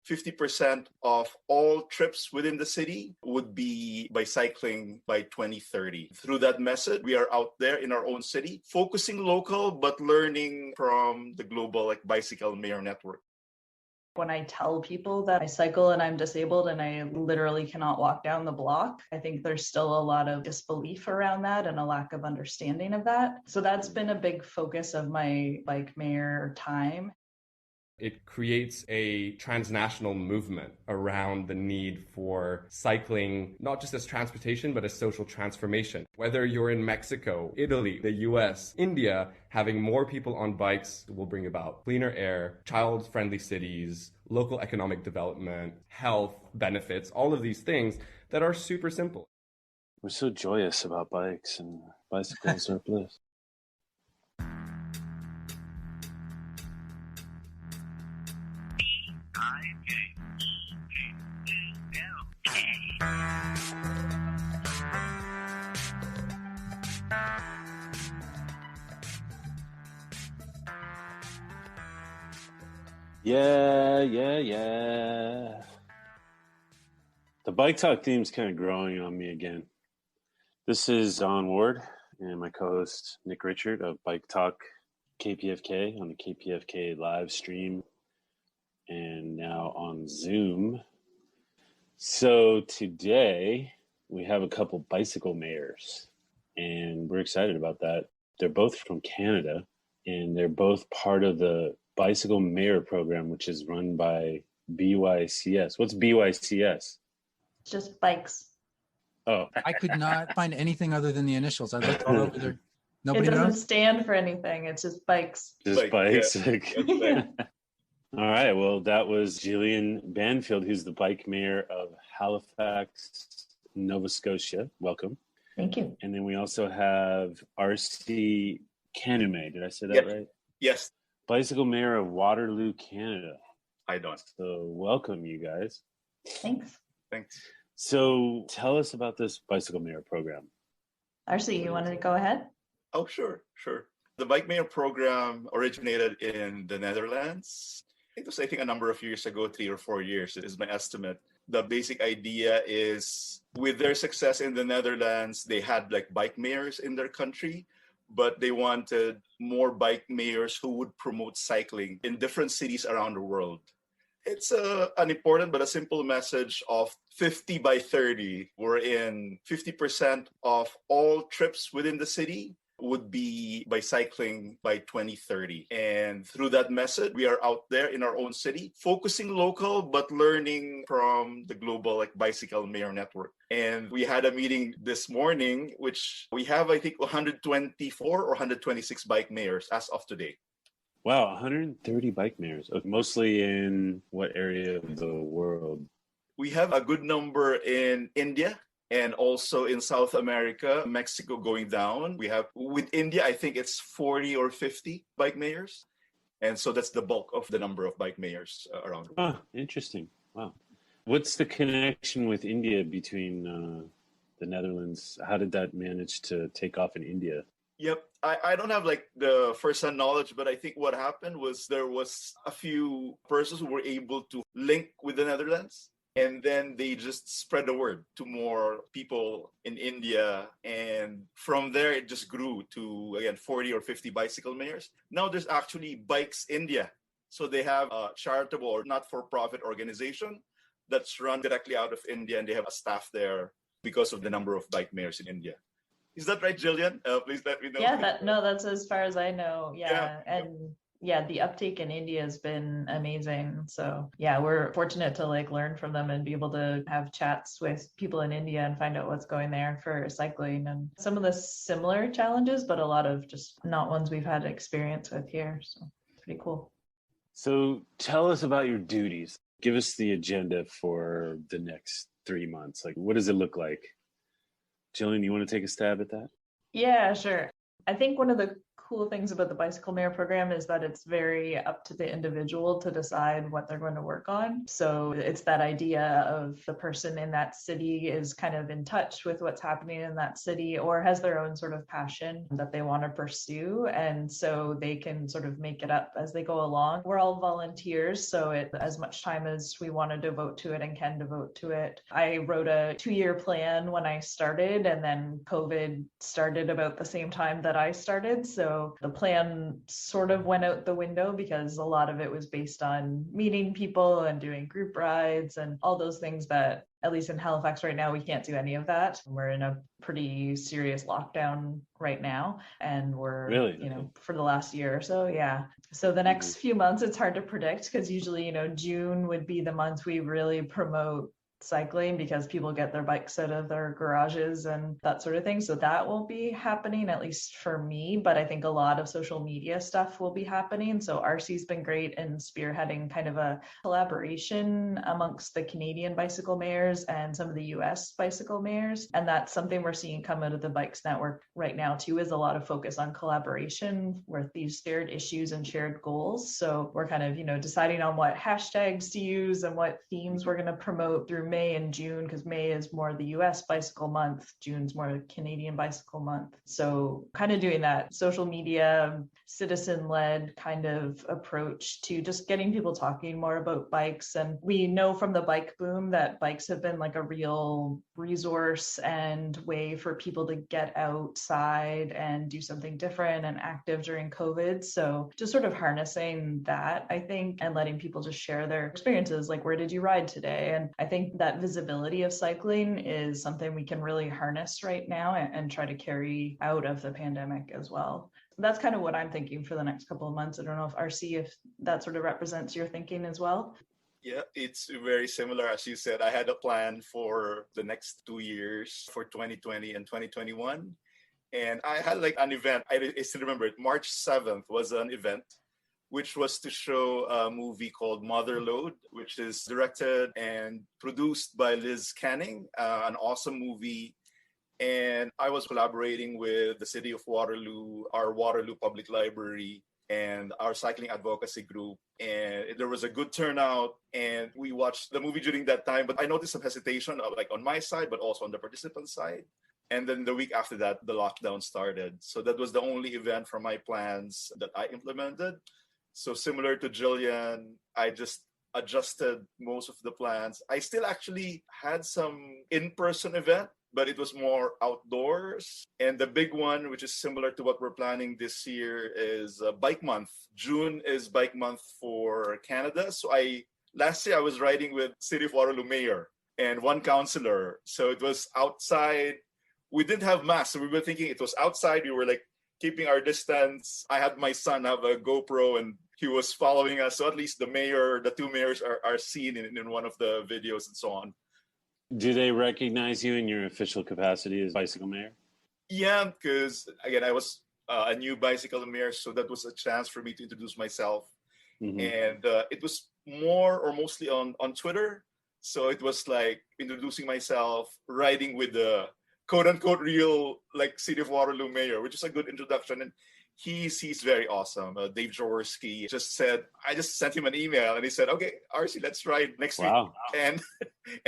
50% of all trips within the city would be by cycling by 2030. Through that method, we are out there in our own city, focusing local, but learning from the global bicycle mayor network. When I tell people that I cycle and I'm disabled and I literally cannot walk down the block, I think there's still a lot of disbelief around that and a lack of understanding of that. So that's been a big focus of my bike mayor time. It creates a transnational movement around the need for cycling, not just as transportation, but as social transformation. Whether you're in Mexico, Italy, the US, India, having more people on bikes will bring about cleaner air, child-friendly cities, local economic development, health benefits, all of these things that are super simple. We're so joyous about bikes, and bicycles are bliss. Yeah. The bike talk theme's kind of growing on me again. This is Don Ward and my co-host Nick Richert of Bike Talk KPFK on the KPFK live stream and now on Zoom. So today we have a couple bicycle mayors and we're excited about that. They're both from Canada and they're both part of the Bicycle Mayor Program, which is run by BYCS. What's BYCS? Just bikes. Oh. I could not find anything other than the initials. I looked all over there. Nobody It doesn't knows? stand for anything. It's just bikes. Just bikes. Yeah. All right. Well, that was Jillian Banfield, who's the bike mayor of Halifax, Nova Scotia. Welcome. Thank you. And then we also have Arcy Canumay. Did I say that right? Yes. Bicycle mayor of Waterloo, Canada. I don't. So welcome, you guys. Thanks. So tell us about this bicycle mayor program. Arcy, you want to go ahead? Oh, sure. The Bike Mayor program originated in the Netherlands. It was, I think, a number of years ago, 3 or 4 years is my estimate. The basic idea is with their success in the Netherlands, they had bike mayors in their country, but they wanted more bike mayors who would promote cycling in different cities around the world. It's an important but a simple message of 50 by 30, wherein 50% of all trips within the city would be by cycling by 2030. And through that method, we are out there in our own city, focusing local, but learning from the global bicycle mayor network. And we had a meeting this morning, which we have, I think, 124 or 126 bike mayors as of today. Wow, 130 bike mayors, mostly in what area of the world? We have a good number in India and also in South America, Mexico going down. We have, with India, I think it's 40 or 50 bike mayors. And so that's the bulk of the number of bike mayors around. Oh, interesting. Wow. What's the connection with India between the Netherlands? How did that manage to take off in India? Yep. I don't have the first-hand knowledge, but I think what happened was there was a few persons who were able to link with the Netherlands. And then they just spread the word to more people in India. And from there, it just grew to, again, 40 or 50 bicycle mayors. Now there's actually Bikes India. So they have a charitable or not-for-profit organization that's run directly out of India. And they have a staff there because of the number of bike mayors in India. Is that right, Jillian? Please let me know. Yeah, that's as far as I know. Yeah. And yeah, the uptake in India has been amazing. So yeah, we're fortunate to learn from them and be able to have chats with people in India and find out what's going there for cycling and some of the similar challenges, but a lot of just not ones we've had experience with here. So it's pretty cool. So tell us about your duties. Give us the agenda for the next 3 months. What does it look like? Jillian, you want to take a stab at that? Yeah, sure. I think one of the cool things about the Bicycle Mayor program is that it's very up to the individual to decide what they're going to work on. So it's that idea of the person in that city is kind of in touch with what's happening in that city or has their own sort of passion that they want to pursue. And so they can sort of make it up as they go along. We're all volunteers, so as much time as we want to devote to it and can devote to it. I wrote a 2-year plan when I started, and then COVID started about the same time that I started. So the plan sort of went out the window because a lot of it was based on meeting people and doing group rides and all those things that, at least in Halifax right now, we can't do any of that. We're in a pretty serious lockdown right now, and we're, Really? for the last year or so, yeah. So the next few months, it's hard to predict because usually, June would be the month we really promote cycling because people get their bikes out of their garages and that sort of thing. So that won't be happening, at least for me, but I think a lot of social media stuff will be happening. So Arcy's been great in spearheading kind of a collaboration amongst the Canadian bicycle mayors and some of the US bicycle mayors. And that's something we're seeing come out of the Bikes Network right now too, is a lot of focus on collaboration with these shared issues and shared goals. So we're kind of, deciding on what hashtags to use and what themes we're going to promote through May and June, because May is more the US bicycle month, June's more Canadian bicycle month. So kind of doing that social media, citizen-led kind of approach to just getting people talking more about bikes. And we know from the bike boom that bikes have been like a real resource and way for people to get outside and do something different and active during COVID. So just sort of harnessing that, I think, and letting people just share their experiences, like, where did you ride today? And I think that visibility of cycling is something we can really harness right now and try to carry out of the pandemic as well. That's kind of what I'm thinking for the next couple of months. I don't know if Arcy, if that sort of represents your thinking as well. Yeah, it's very similar. As you said, I had a plan for the next 2 years for 2020 and 2021. And I had like an event, I still remember it, March 7th was an event, which was to show a movie called Motherload, which is directed and produced by Liz Canning, an awesome movie. And I was collaborating with the City of Waterloo, our Waterloo Public Library, and our cycling advocacy group. And there was a good turnout, and we watched the movie during that time. But I noticed some hesitation, like on my side, but also on the participant side. And then the week after that, the lockdown started. So that was the only event from my plans that I implemented. So similar to Jillian, I just adjusted most of the plans. I still actually had some in-person event, but it was more outdoors. And the big one, which is similar to what we're planning this year, is Bike Month. June is Bike Month for Canada. So last year I was riding with City of Waterloo Mayor and one councillor. So it was outside. We didn't have masks, so we were thinking it was outside. We were like keeping our distance. I had my son have a GoPro and he was following us. So at least the two mayors are seen in one of the videos and so on. Do they recognize you in your official capacity as bicycle mayor? Yeah, because again, I was a new bicycle mayor, so that was a chance for me to introduce myself. Mm-hmm. And it was more or mostly on Twitter. So it was like introducing myself, riding with the quote-unquote real like City of Waterloo mayor, which is a good introduction. And he's very awesome. Dave Jaworski just said, I just sent him an email and he said, okay, Arcy, let's ride next week. And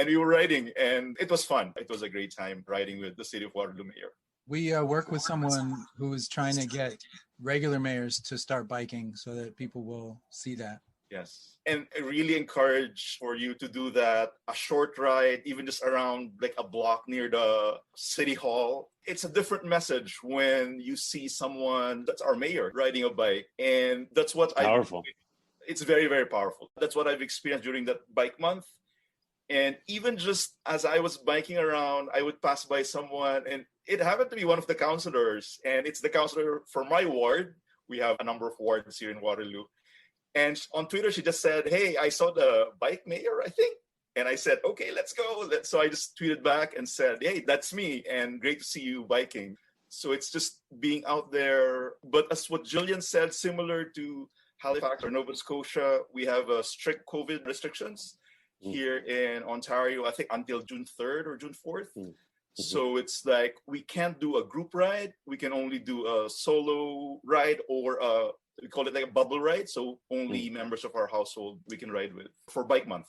we were riding and it was fun. It was a great time riding with the City of Waterloo mayor. We work with someone who is trying to get regular mayors to start biking so that people will see that. Yes. And I really encourage for you to do that, a short ride, even just around like a block near the city hall. It's a different message when you see someone that's our mayor riding a bike. And that's what it's very, very powerful. That's what I've experienced during that bike month. And even just as I was biking around, I would pass by someone and it happened to be one of the councillors. And it's the councillor for my ward. We have a number of wards here in Waterloo. And on Twitter, she just said, hey, I saw the bike mayor, I think. And I said, okay, let's go. So I just tweeted back and said, hey, that's me. And great to see you biking. So it's just being out there. But as what Jillian said, similar to Halifax or Nova Scotia, we have strict COVID restrictions here in Ontario, I think until June 3rd or June 4th. So it's like we can't do a group ride. We can only do a solo ride or we call it like a bubble ride. So only members of our household we can ride with for Bike Month.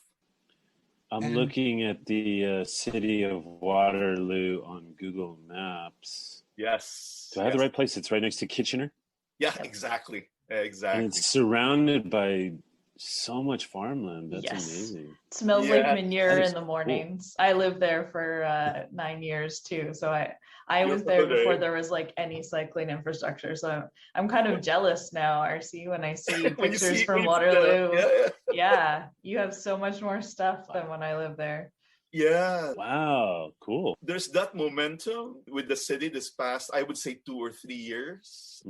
I'm looking at the city of Waterloo on Google Maps. Yes. Do I have the right place? It's right next to Kitchener? Yeah, exactly. Exactly. And it's surrounded by so much farmland. That's amazing. It smells like manure in the cool. mornings. I lived there for 9 years too. So I was there before there was like any cycling infrastructure. So I'm kind of jealous now, Arcy, when I see pictures from Waterloo. Yeah, you have so much more stuff than when I lived there. Yeah. Wow, cool. There's that momentum with the city this past, I would say 2 or 3 years.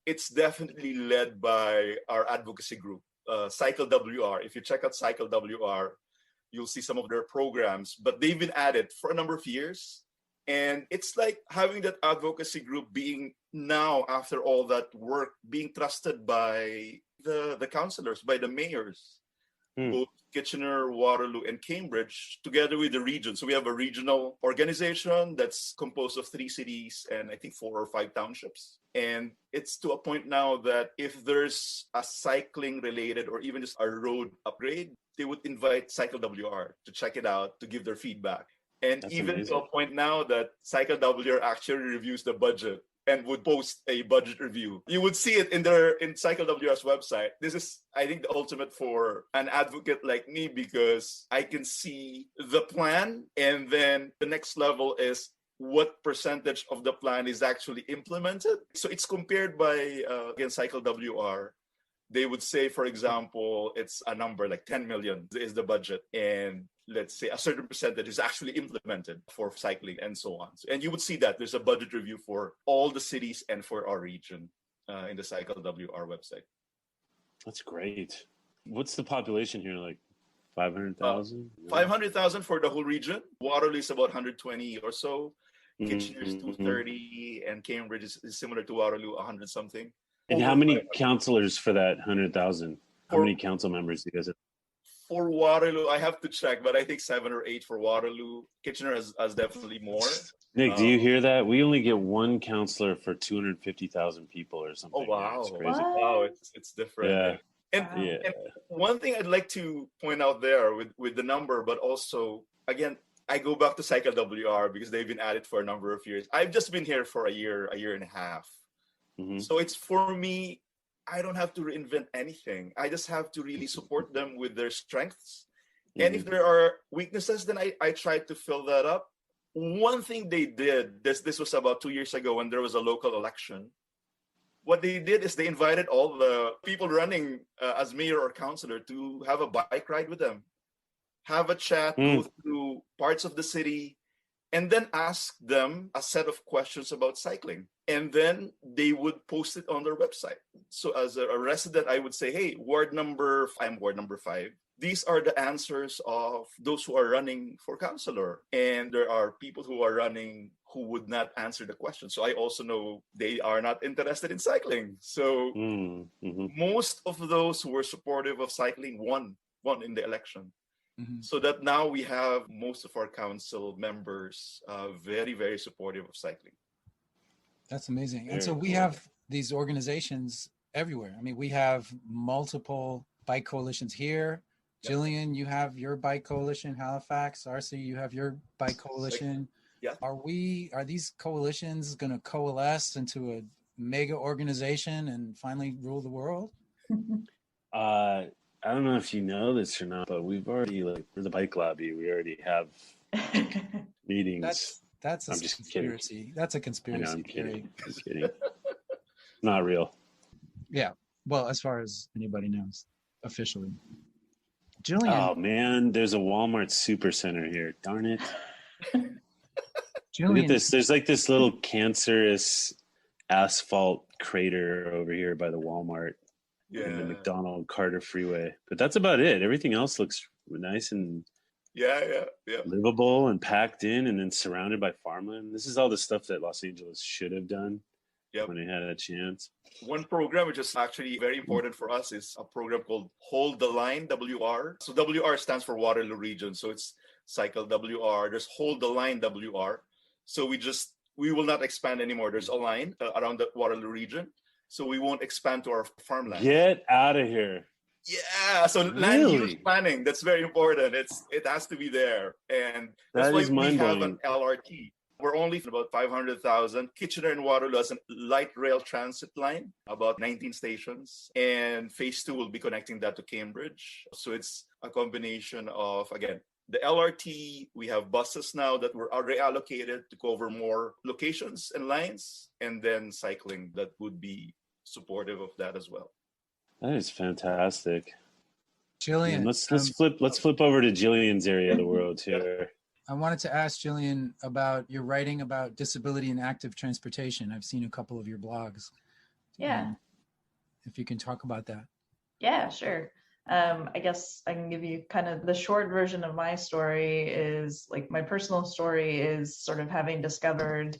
It's definitely led by our advocacy group. Cycle WR. If you check out Cycle WR, you'll see some of their programs, but they've been at it for a number of years. And it's like having that advocacy group being now, after all that work, being trusted by the councillors, by the mayors, both Kitchener, Waterloo, and Cambridge, together with the region. So we have a regional organization that's composed of 3 cities and I think 4 or 5 townships. And it's to a point now that if there's a cycling related or even just a road upgrade, they would invite Cycle WR to check it out, to give their feedback. And that's even amazing. To a point now that Cycle WR actually reviews the budget and would post a budget review. You would see it in Cycle WR's website. This is, I think, the ultimate for an advocate like me, because I can see the plan, and then the next level is what percentage of the plan is actually implemented. So it's compared by, again, Cycle WR. They would say, for example, it's a number like 10 million is the budget. And let's say a certain percentage is actually implemented for cycling and so on. And you would see that there's a budget review for all the cities and for our region in the Cycle WR website. That's great. What's the population here? Like 500,000? 500,000 for the whole region. Waterloo is about 120 or so. Kitchener is 230, and Cambridge is similar to Waterloo, 100 something. And how many councillors for that 100,000? How many council members do you guys have? For Waterloo, I have to check, but I think 7 or 8 for Waterloo. Kitchener has definitely more. Nick, do you hear that? We only get 1 councillor for 250,000 people or something. Oh, wow. It's crazy. Wow, it's different. Yeah. And one thing I'd like to point out there with the number, but also, again, I go back to Cycle WR because they've been at it for a number of years. I've just been here for a year and a half. So it's, for me, I don't have to reinvent anything. I just have to really support them with their strengths. And if there are weaknesses, then I try to fill that up. One thing they did, this was about 2 years ago when there was a local election. What they did is they invited all the people running as mayor or councillor to have a bike ride with them, have a chat, go through parts of the city, and then ask them a set of questions about cycling. And then they would post it on their website. So as a resident, I would say, hey, I'm Ward number 5. These are the answers of those who are running for councillor. And there are people who are running who would not answer the question. So I also know they are not interested in cycling. So most of those who were supportive of cycling won in the election. So that now we have most of our council members very, very supportive of cycling. That's amazing. And so we have these organizations everywhere. I mean, we have multiple bike coalitions here. Jillian, you have your bike coalition. Halifax, Arcy, you have your bike coalition. Yeah. Are these coalitions going to coalesce into a mega organization and finally rule the world? I don't know if you know this or not, but we've already, we're the bike lobby. We already have meetings. That's a I'm just conspiracy. kidding. That's a conspiracy. I'm kidding. Just kidding. Not real. Yeah. Well, as far as anybody knows, officially. Jillian. Oh man, there's a Walmart Supercenter here. Darn it. Jillian. Look at this. There's like this little cancerous asphalt crater over here by the Walmart. In the McDonald Carter Freeway. But that's about it. Everything else looks nice and livable and packed in and then surrounded by farmland. This is all the stuff that Los Angeles should have done when they had a chance. One program which is actually very important for us is a program called Hold the Line, WR. So WR stands for Waterloo Region. So it's Cycle WR. There's Hold the Line WR. So we will not expand anymore. There's a line around the Waterloo region. So we won't expand to our farmland. Get out of here. Yeah, so land use planning, that's very important. It has to be there. And that's why we have an LRT. We're only about 500,000. Kitchener and Waterloo has a light rail transit line, about 19 stations. And phase 2 will be connecting that to Cambridge. So it's a combination of, again, the LRT, we have buses now that were reallocated to cover more locations and lines, and then cycling that would be supportive of that as well. That is fantastic. Jillian, and let's flip over to Jillian's area of the world here. I wanted to ask Jillian about your writing about disability and active transportation. I've seen a couple of your blogs. Yeah. If you can talk about that. Yeah, sure. I guess I can give you kind of the short version of my story. Is like my personal story is sort of having discovered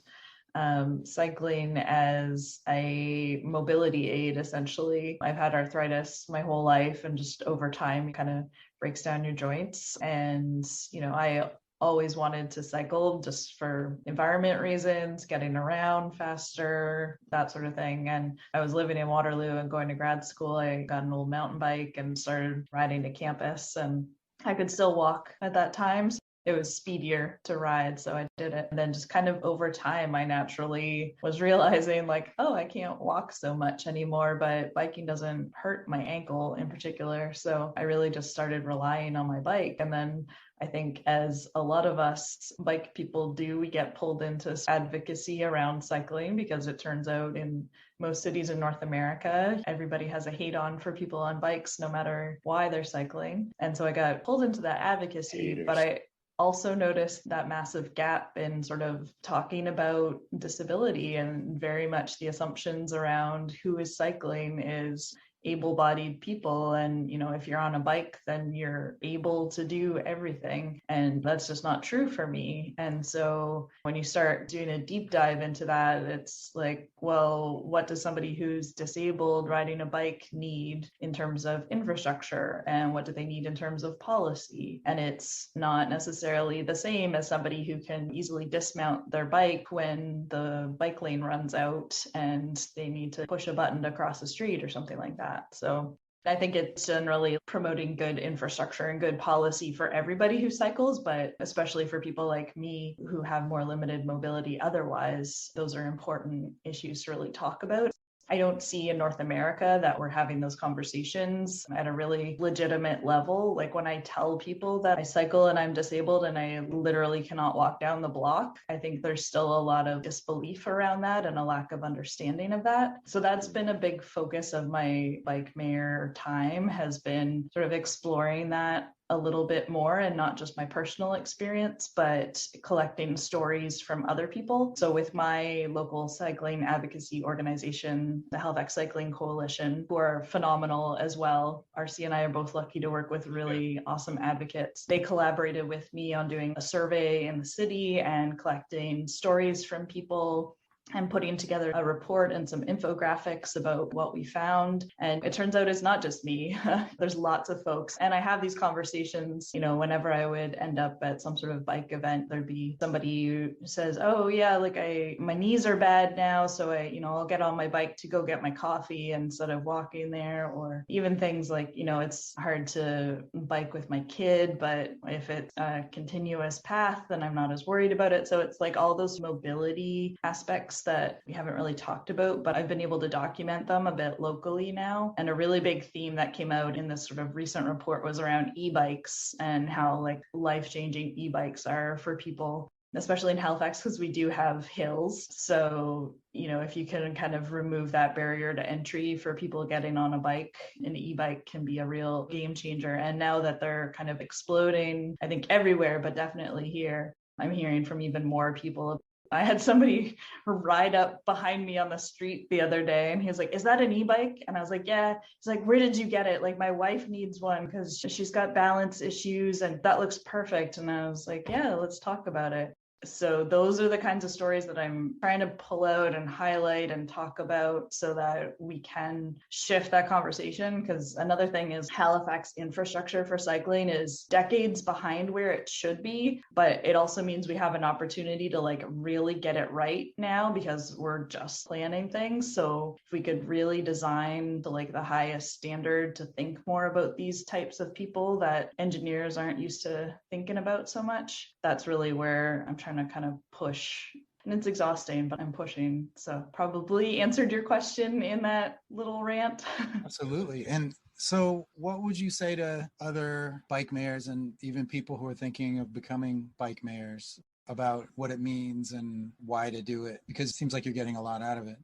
cycling as a mobility aid. Essentially, I've had arthritis my whole life, and just over time it kind of breaks down your joints. And I always wanted to cycle just for environment reasons, getting around faster, that sort of thing. And I was living in Waterloo and going to grad school. I got an old mountain bike and started riding to campus, and I could still walk at that time. It was speedier to ride, so I did it. And then just kind of over time, I naturally was realizing like, oh, I can't walk so much anymore, but biking doesn't hurt my ankle in particular. So I really just started relying on my bike. And then I think, as a lot of us bike people do, we get pulled into advocacy around cycling, because it turns out in most cities in North America, everybody has a hate on for people on bikes, no matter why they're cycling. And so I got pulled into that advocacy. Haters. But I also noticed that massive gap in sort of talking about disability, and very much the assumptions around who is cycling is able-bodied people. And if you're on a bike, then you're able to do everything, and that's just not true for me. And so when you start doing a deep dive into that, it's like, well, what does somebody who's disabled riding a bike need in terms of infrastructure, and what do they need in terms of policy? And it's not necessarily the same as somebody who can easily dismount their bike when the bike lane runs out and they need to push a button to cross the street or something like that. So I think it's generally promoting good infrastructure and good policy for everybody who cycles, but especially for people like me who have more limited mobility otherwise. Those are important issues to really talk about. I don't see in North America that we're having those conversations at a really legitimate level. Like when I tell people that I cycle and I'm disabled and I literally cannot walk down the block, I think there's still a lot of disbelief around that and a lack of understanding of that. So that's been a big focus of my bike mayor time, has been sort of exploring that a little bit more, and not just my personal experience, but collecting stories from other people. So with my local cycling advocacy organization, the Halifax Cycling Coalition, who are phenomenal as well. Arcy and I are both lucky to work with really awesome advocates. They collaborated with me on doing a survey in the city and collecting stories from people and putting together a report and some infographics about what we found. And it turns out it's not just me. There's lots of folks. And I have these conversations, whenever I would end up at some sort of bike event, there'd be somebody who says, oh yeah, like my knees are bad now. So I'll get on my bike to go get my coffee instead of walking there. Or even things like, it's hard to bike with my kid, but if it's a continuous path, then I'm not as worried about it. So it's like all those mobility aspects that we haven't really talked about, but I've been able to document them a bit locally now. And a really big theme that came out in this sort of recent report was around e-bikes, and how like life-changing e-bikes are for people, especially in Halifax, because we do have hills. So, if you can kind of remove that barrier to entry for people getting on a bike, an e-bike can be a real game changer. And now that they're kind of exploding, I think everywhere, but definitely here, I'm hearing from even more people. I had somebody ride up behind me on the street the other day, and he was like, is that an e-bike? And I was like, yeah. He's like, where did you get it? Like, my wife needs one because she's got balance issues and that looks perfect. And I was like, yeah, let's talk about it. So those are the kinds of stories that I'm trying to pull out and highlight and talk about so that we can shift that conversation. Because another thing is Halifax infrastructure for cycling is decades behind where it should be, but it also means we have an opportunity to like really get it right now because we're just planning things. So if we could really design to like the highest standard to think more about these types of people that engineers aren't used to thinking about so much, that's really where I'm trying to kind of push. And it's exhausting, but I'm pushing. So probably answered your question in that little rant. Absolutely. And so what would you say to other bike mayors and even people who are thinking of becoming bike mayors about what it means and why to do it? Because it seems like you're getting a lot out of it.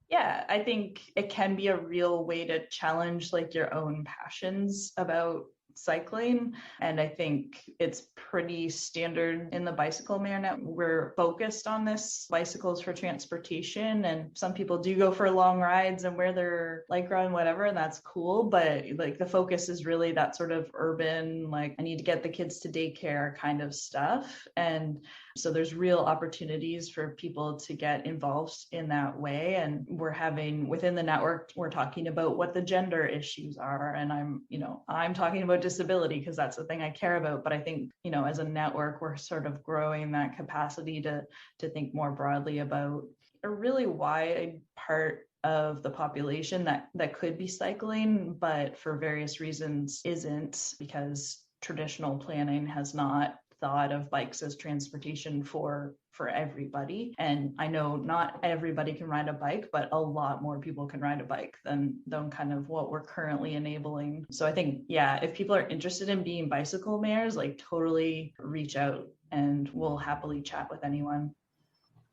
Yeah, I think it can be a real way to challenge like your own passions about cycling. And I think it's pretty standard in the bicycle mayor net. We're focused on this bicycles for transportation. And some people do go for long rides and wear their Lycra and whatever, and that's cool. But like the focus is really that sort of urban, like I need to get the kids to daycare kind of stuff. And so there's real opportunities for people to get involved in that way. And we're having within the network, we're talking about what the gender issues are. And I'm talking about disability because that's the thing I care about. But I think, as a network, we're sort of growing that capacity to think more broadly about a really wide part of the population that could be cycling, but for various reasons isn't, because traditional planning has not thought of bikes as transportation for everybody. And I know not everybody can ride a bike, but a lot more people can ride a bike than kind of what we're currently enabling. So I think, yeah, if people are interested in being bicycle mayors, like totally reach out and we'll happily chat with anyone.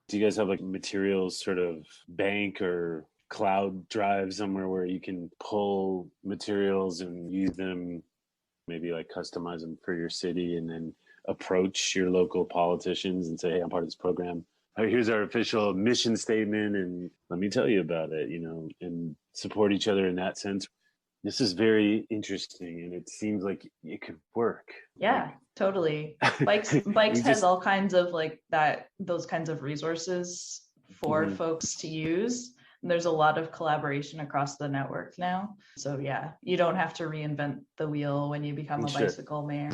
Do you guys have like materials sort of bank or cloud drive somewhere where you can pull materials and use them, maybe like customize them for your city and then approach your local politicians and say, hey, I'm part of this program. Here's our official mission statement and let me tell you about it, and support each other in that sense. This is very interesting and it seems like it could work. Yeah, totally. Bikes has all kinds of like those kinds of resources for folks to use. And there's a lot of collaboration across the network now. So yeah, you don't have to reinvent the wheel when you become a bicycle mayor.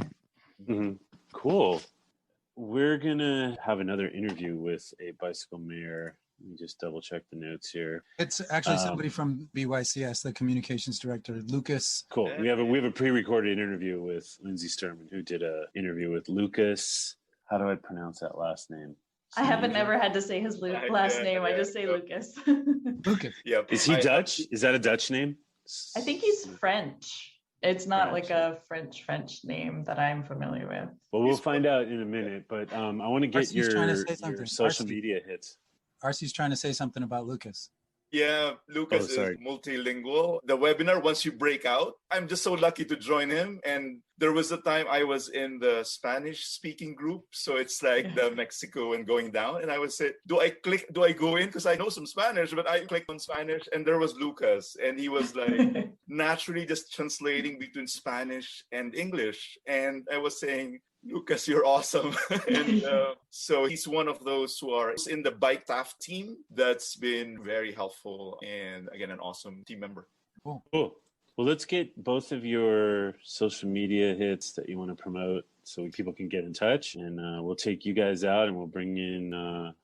Mm-hmm. Cool. We're going to have another interview with a bicycle mayor. Let me just double check the notes here. It's actually somebody from BYCS, the communications director, Lucas. Cool. We have a pre-recorded interview with Lindsay Sturman, who did an interview with Lucas. How do I pronounce that last name? I haven't ever had to say his last name. I just say Lucas. Lucas. Yep. Is he Dutch? Is that a Dutch name? I think he's French. It's not like a French name that I'm familiar with. Well, we'll find out in a minute, but I want to get your social media hits. Arcy's trying to say something about Lucas. Yeah, Lucas is multilingual. The webinar, once you break out, I'm just so lucky to join him. And there was a time I was in the Spanish speaking group. So it's like the Mexico and going down. And I would say, do I go in? Because I know some Spanish, but I clicked on Spanish and there was Lucas. And he was like naturally just translating between Spanish and English. And I was saying, Lucas, you're awesome. And so he's one of those who are in the Bike TAF team that's been very helpful and, again, an awesome team member. Cool. Well, let's get both of your social media hits that you want to promote so people can get in touch. And we'll take you guys out and we'll bring in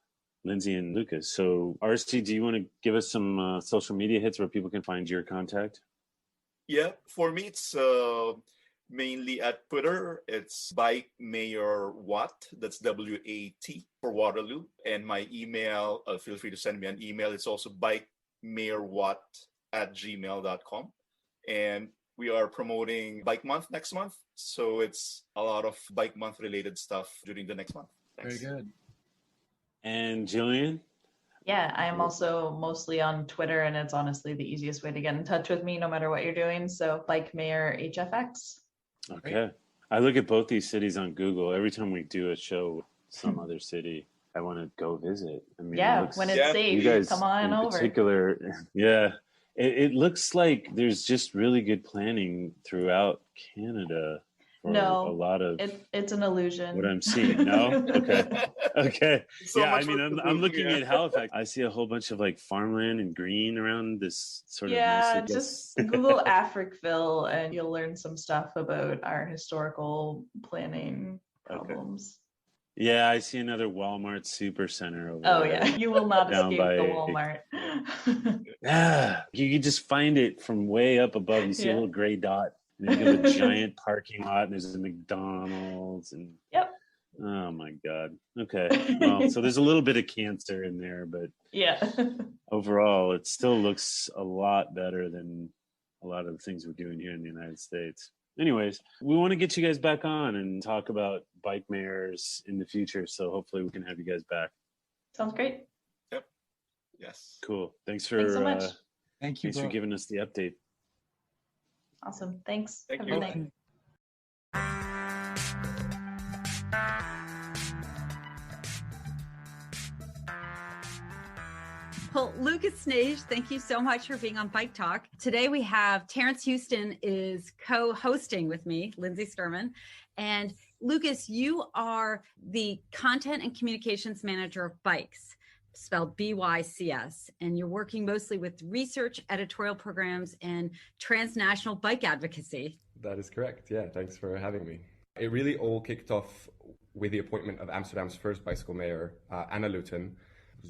Lindsay and Lucas. So, Arcy, do you want to give us some social media hits where people can find your contact? Yeah, for me, it's... mainly at Twitter, it's Bike Mayor Watt. That's WAT for Waterloo. And my email, feel free to send me an email. It's also bikemayorwatt@gmail.com. And we are promoting Bike Month next month. So it's a lot of Bike Month related stuff during the next month. Thanks. Very good. And Jillian? Yeah, I'm also mostly on Twitter, and it's honestly the easiest way to get in touch with me no matter what you're doing. So Bike Mayor HFX. Okay. I look at both these cities on Google. Every time we do a show with some other city, I want to go visit. I mean, when it's safe, you guys come on over. It looks like there's just really good planning throughout Canada. for No, a lot of it's an illusion. what I'm seeing. No? Okay. Okay. So yeah, much I mean, work to I'm do, looking yeah. at Halifax. I see a whole bunch of like farmland and green around this sort of Yeah, nicely. just Google Africville and you'll learn some stuff about our historical planning problems. Yeah, I see another Walmart Supercenter over Oh there. yeah, you will not Down escape by- the Walmart. Yeah, you can just find it from way up above. You see a Yeah. little gray dot, and then you have a giant parking lot, and there's a McDonald's, and Yep. oh my god. Okay, well, so there's a little bit of cancer in there, but Yeah. overall, it still looks a lot better than a lot of the things we're doing here in the United States. Anyways, we want to get you guys back on and talk about bike mayors in the future. So hopefully we can have you guys back. Sounds great. Yep. Yes. Cool. Thanks Thanks so much. Thank you, thanks for bro. giving us the update. Awesome. Thanks. Thank Have you. a good night. Well, Lucas Snaije, thank you so much for being on Bike Talk. Today we have Terence Heuston is co-hosting with me, Lindsay Sturman. And Lucas, you are the content and communications manager of Bikes, spelled BYCS, and you're working mostly with research, editorial programs, and transnational bike advocacy. That is correct. Yeah, thanks for having me. It really all kicked off with the appointment of Amsterdam's first bicycle mayor, Anna Luton.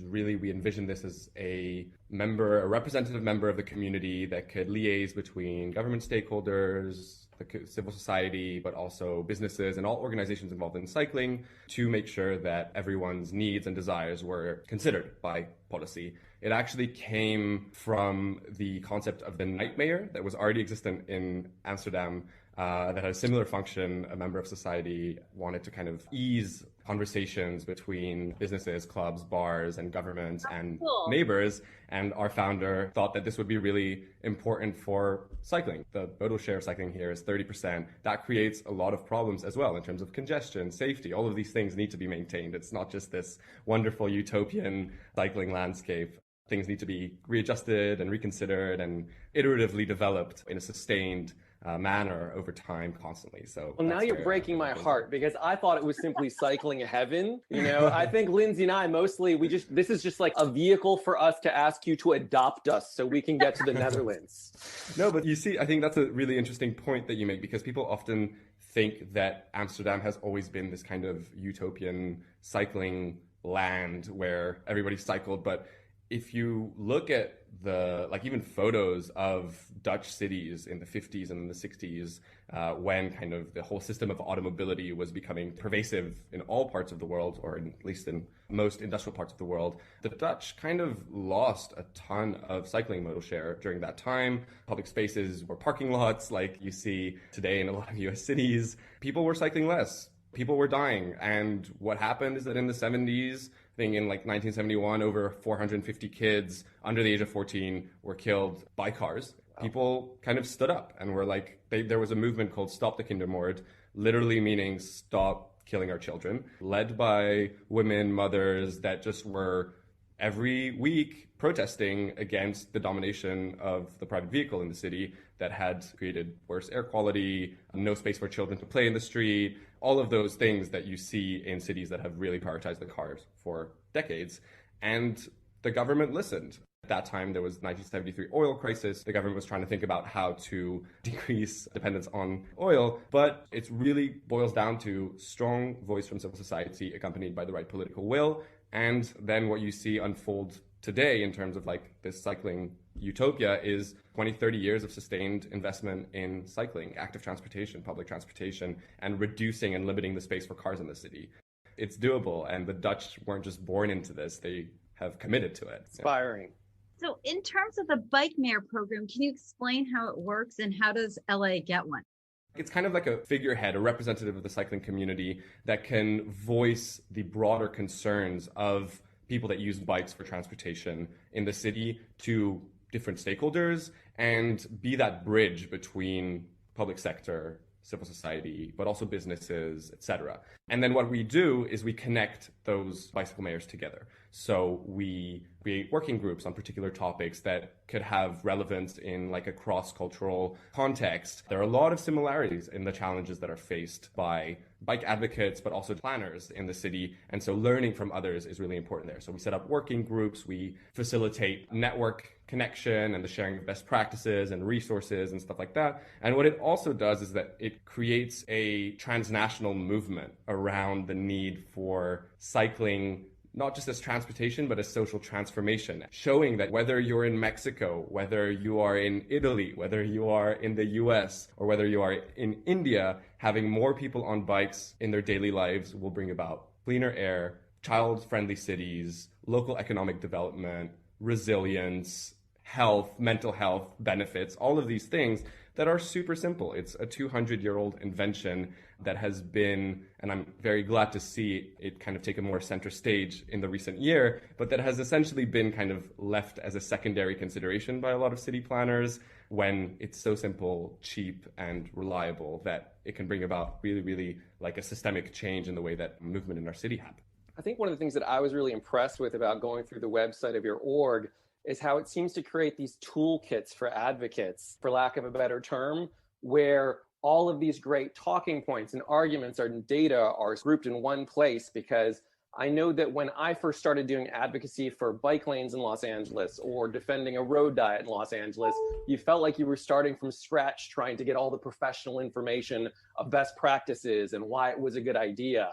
Really, we envisioned this as a representative member of the community that could liaise between government stakeholders, the civil society, but also businesses and all organizations involved in cycling to make sure that everyone's needs and desires were considered by policy. It actually came from the concept of the night mayor that was already existent in Amsterdam that had a similar function. A member of society wanted to kind of ease conversations between businesses, clubs, bars, and governments and neighbors. And our founder thought that this would be really important for cycling. The modal share of cycling here is 30%. That creates a lot of problems as well in terms of congestion, safety. All of these things need to be maintained. It's not just this wonderful utopian cycling landscape. Things need to be readjusted and reconsidered and iteratively developed in a sustained manner over time constantly. So well, now you're breaking my heart because I thought it was simply cycling heaven. You know, I think Lindsay and I mostly, this is just like a vehicle for us to ask you to adopt us so we can get to the Netherlands. No, but you see, I think that's a really interesting point that you make because people often think that Amsterdam has always been this kind of utopian cycling land where everybody cycled. But if you look at even photos of Dutch cities in the 50s and the 60s, when kind of the whole system of automobility was becoming pervasive in all parts of the world, or at least in most industrial parts of the world, the Dutch kind of lost a ton of cycling modal share during that time. Public spaces were parking lots like you see today in a lot of US cities. People were cycling less. People were dying. And what happened is that in the 70s, I think in like 1971, over 450 kids under the age of 14 were killed by cars. People kind of stood up and were like, there was a movement called Stop the Kindermoord, literally meaning stop killing our children, led by women, mothers that just were every week protesting against the domination of the private vehicle in the city that had created worse air quality, no space for children to play in the street, all of those things that you see in cities that have really prioritized the cars for decades. And the government listened. At that time, there was 1973 oil crisis. The government was trying to think about how to decrease dependence on oil, but it really boils down to strong voice from civil society accompanied by the right political will. And then what you see unfold today in terms of like this cycling utopia is 20, 30 years of sustained investment in cycling, active transportation, public transportation, and reducing and limiting the space for cars in the city. It's doable, and the Dutch weren't just born into this, they have committed to it. Inspiring. So in terms of the Bike Mayor program, can you explain how it works and how does LA get one? It's kind of like a figurehead, a representative of the cycling community that can voice the broader concerns of people that use bikes for transportation in the city to different stakeholders and be that bridge between public sector civil society, but also businesses, etc. And then what we do is we connect those bicycle mayors together. So we create working groups on particular topics that could have relevance in like a cross-cultural context. There are a lot of similarities in the challenges that are faced by bike advocates, but also planners in the city. And so learning from others is really important there. So we set up working groups, we facilitate network connection and the sharing of best practices and resources and stuff like that. And what it also does is that it creates a transnational movement around the need for cycling, not just as transportation, but as social transformation, showing that whether you're in Mexico, whether you are in Italy, whether you are in the US, or whether you are in India, having more people on bikes in their daily lives will bring about cleaner air, child-friendly cities, local economic development, resilience, health, mental health benefits, all of these things that are super simple. It's a 200-year-old invention that has been, and I'm very glad to see it kind of take a more center stage in the recent year, but that has essentially been kind of left as a secondary consideration by a lot of city planners when it's so simple, cheap, and reliable that it can bring about really, really like a systemic change in the way that movement in our city happens. I think one of the things that I was really impressed with about going through the website of your org is how it seems to create these toolkits for advocates, for lack of a better term, where all of these great talking points and arguments and data are grouped in one place. Because I know that when I first started doing advocacy for bike lanes in Los Angeles or defending a road diet in Los Angeles, you felt like you were starting from scratch trying to get all the professional information of best practices and why it was a good idea.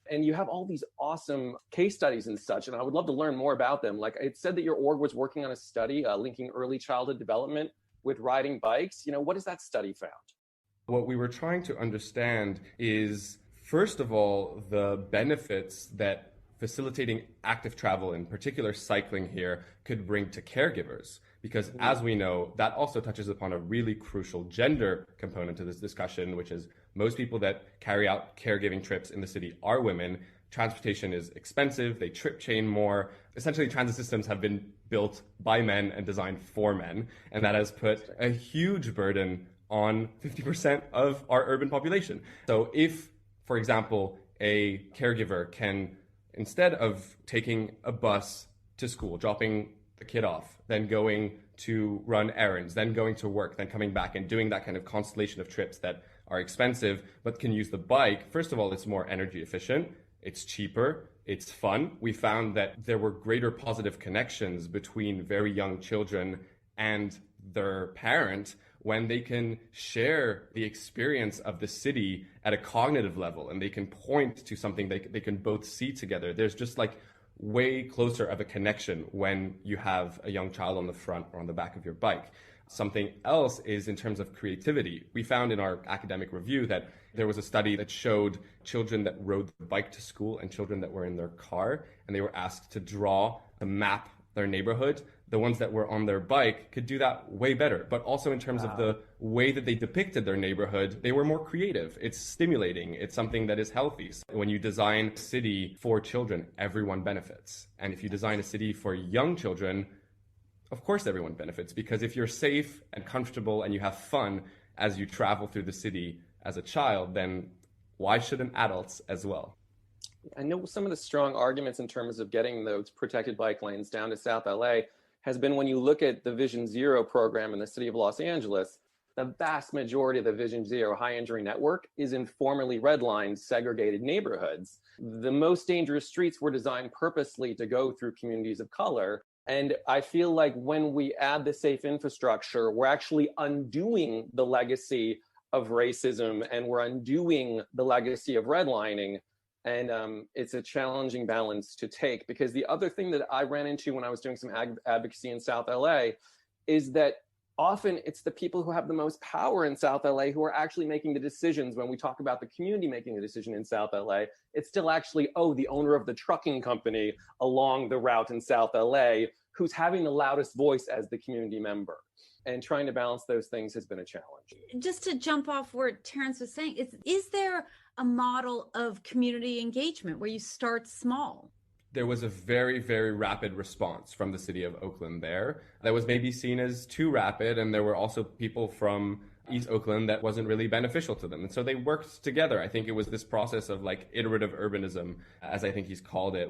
And you have all these awesome case studies and such, and I would love to learn more about them. Like it said that your org was working on a study linking early childhood development with riding bikes. You know, what has that study found? What we were trying to understand is, first of all, the benefits that facilitating active travel, in particular cycling here, could bring to caregivers. Because as we know, that also touches upon a really crucial gender component to this discussion, which is most people that carry out caregiving trips in the city are women. Transportation is expensive. They trip chain more. Essentially, transit systems have been built by men and designed for men. And that has put a huge burden on 50% of our urban population. So if, for example, a caregiver can, instead of taking a bus to school, dropping the kid off, then going to run errands, then going to work, then coming back and doing that kind of constellation of trips that are expensive, but can use the bike. First of all, it's more energy efficient, it's cheaper, it's fun. We found that there were greater positive connections between very young children and their parent when they can share the experience of the city at a cognitive level and they can point to something they can both see together. There's just like way closer of a connection when you have a young child on the front or on the back of your bike. Something else is in terms of creativity. We found in our academic review that there was a study that showed children that rode the bike to school and children that were in their car, and they were asked to draw a map their neighborhood. The ones that were on their bike could do that way better. But also in terms of the way that they depicted their neighborhood, they were more creative. It's stimulating. It's something that is healthy. So when you design a city for children, everyone benefits. And if you design a city for young children, of course everyone benefits, because if you're safe and comfortable and you have fun as you travel through the city as a child, then why shouldn't adults as well? I know some of the strong arguments in terms of getting those protected bike lanes down to South LA has been when you look at the Vision Zero program in the city of Los Angeles, the vast majority of the Vision Zero high injury network is in formerly redlined segregated neighborhoods. The most dangerous streets were designed purposely to go through communities of color. And I feel like when we add the safe infrastructure, we're actually undoing the legacy of racism and we're undoing the legacy of redlining. And it's a challenging balance to take, because the other thing that I ran into when I was doing some advocacy in South LA is that often it's the people who have the most power in South LA who are actually making the decisions. When we talk about the community making a decision in South LA, it's still actually, the owner of the trucking company along the route in South LA who's having the loudest voice as the community member. And trying to balance those things has been a challenge. Just to jump off where Terence was saying, is there a model of community engagement where you start small? There was a very, very rapid response from the city of Oakland there that was maybe seen as too rapid. And there were also people from East Oakland that wasn't really beneficial to them. And so they worked together. I think it was this process of like iterative urbanism, as I think he's called it,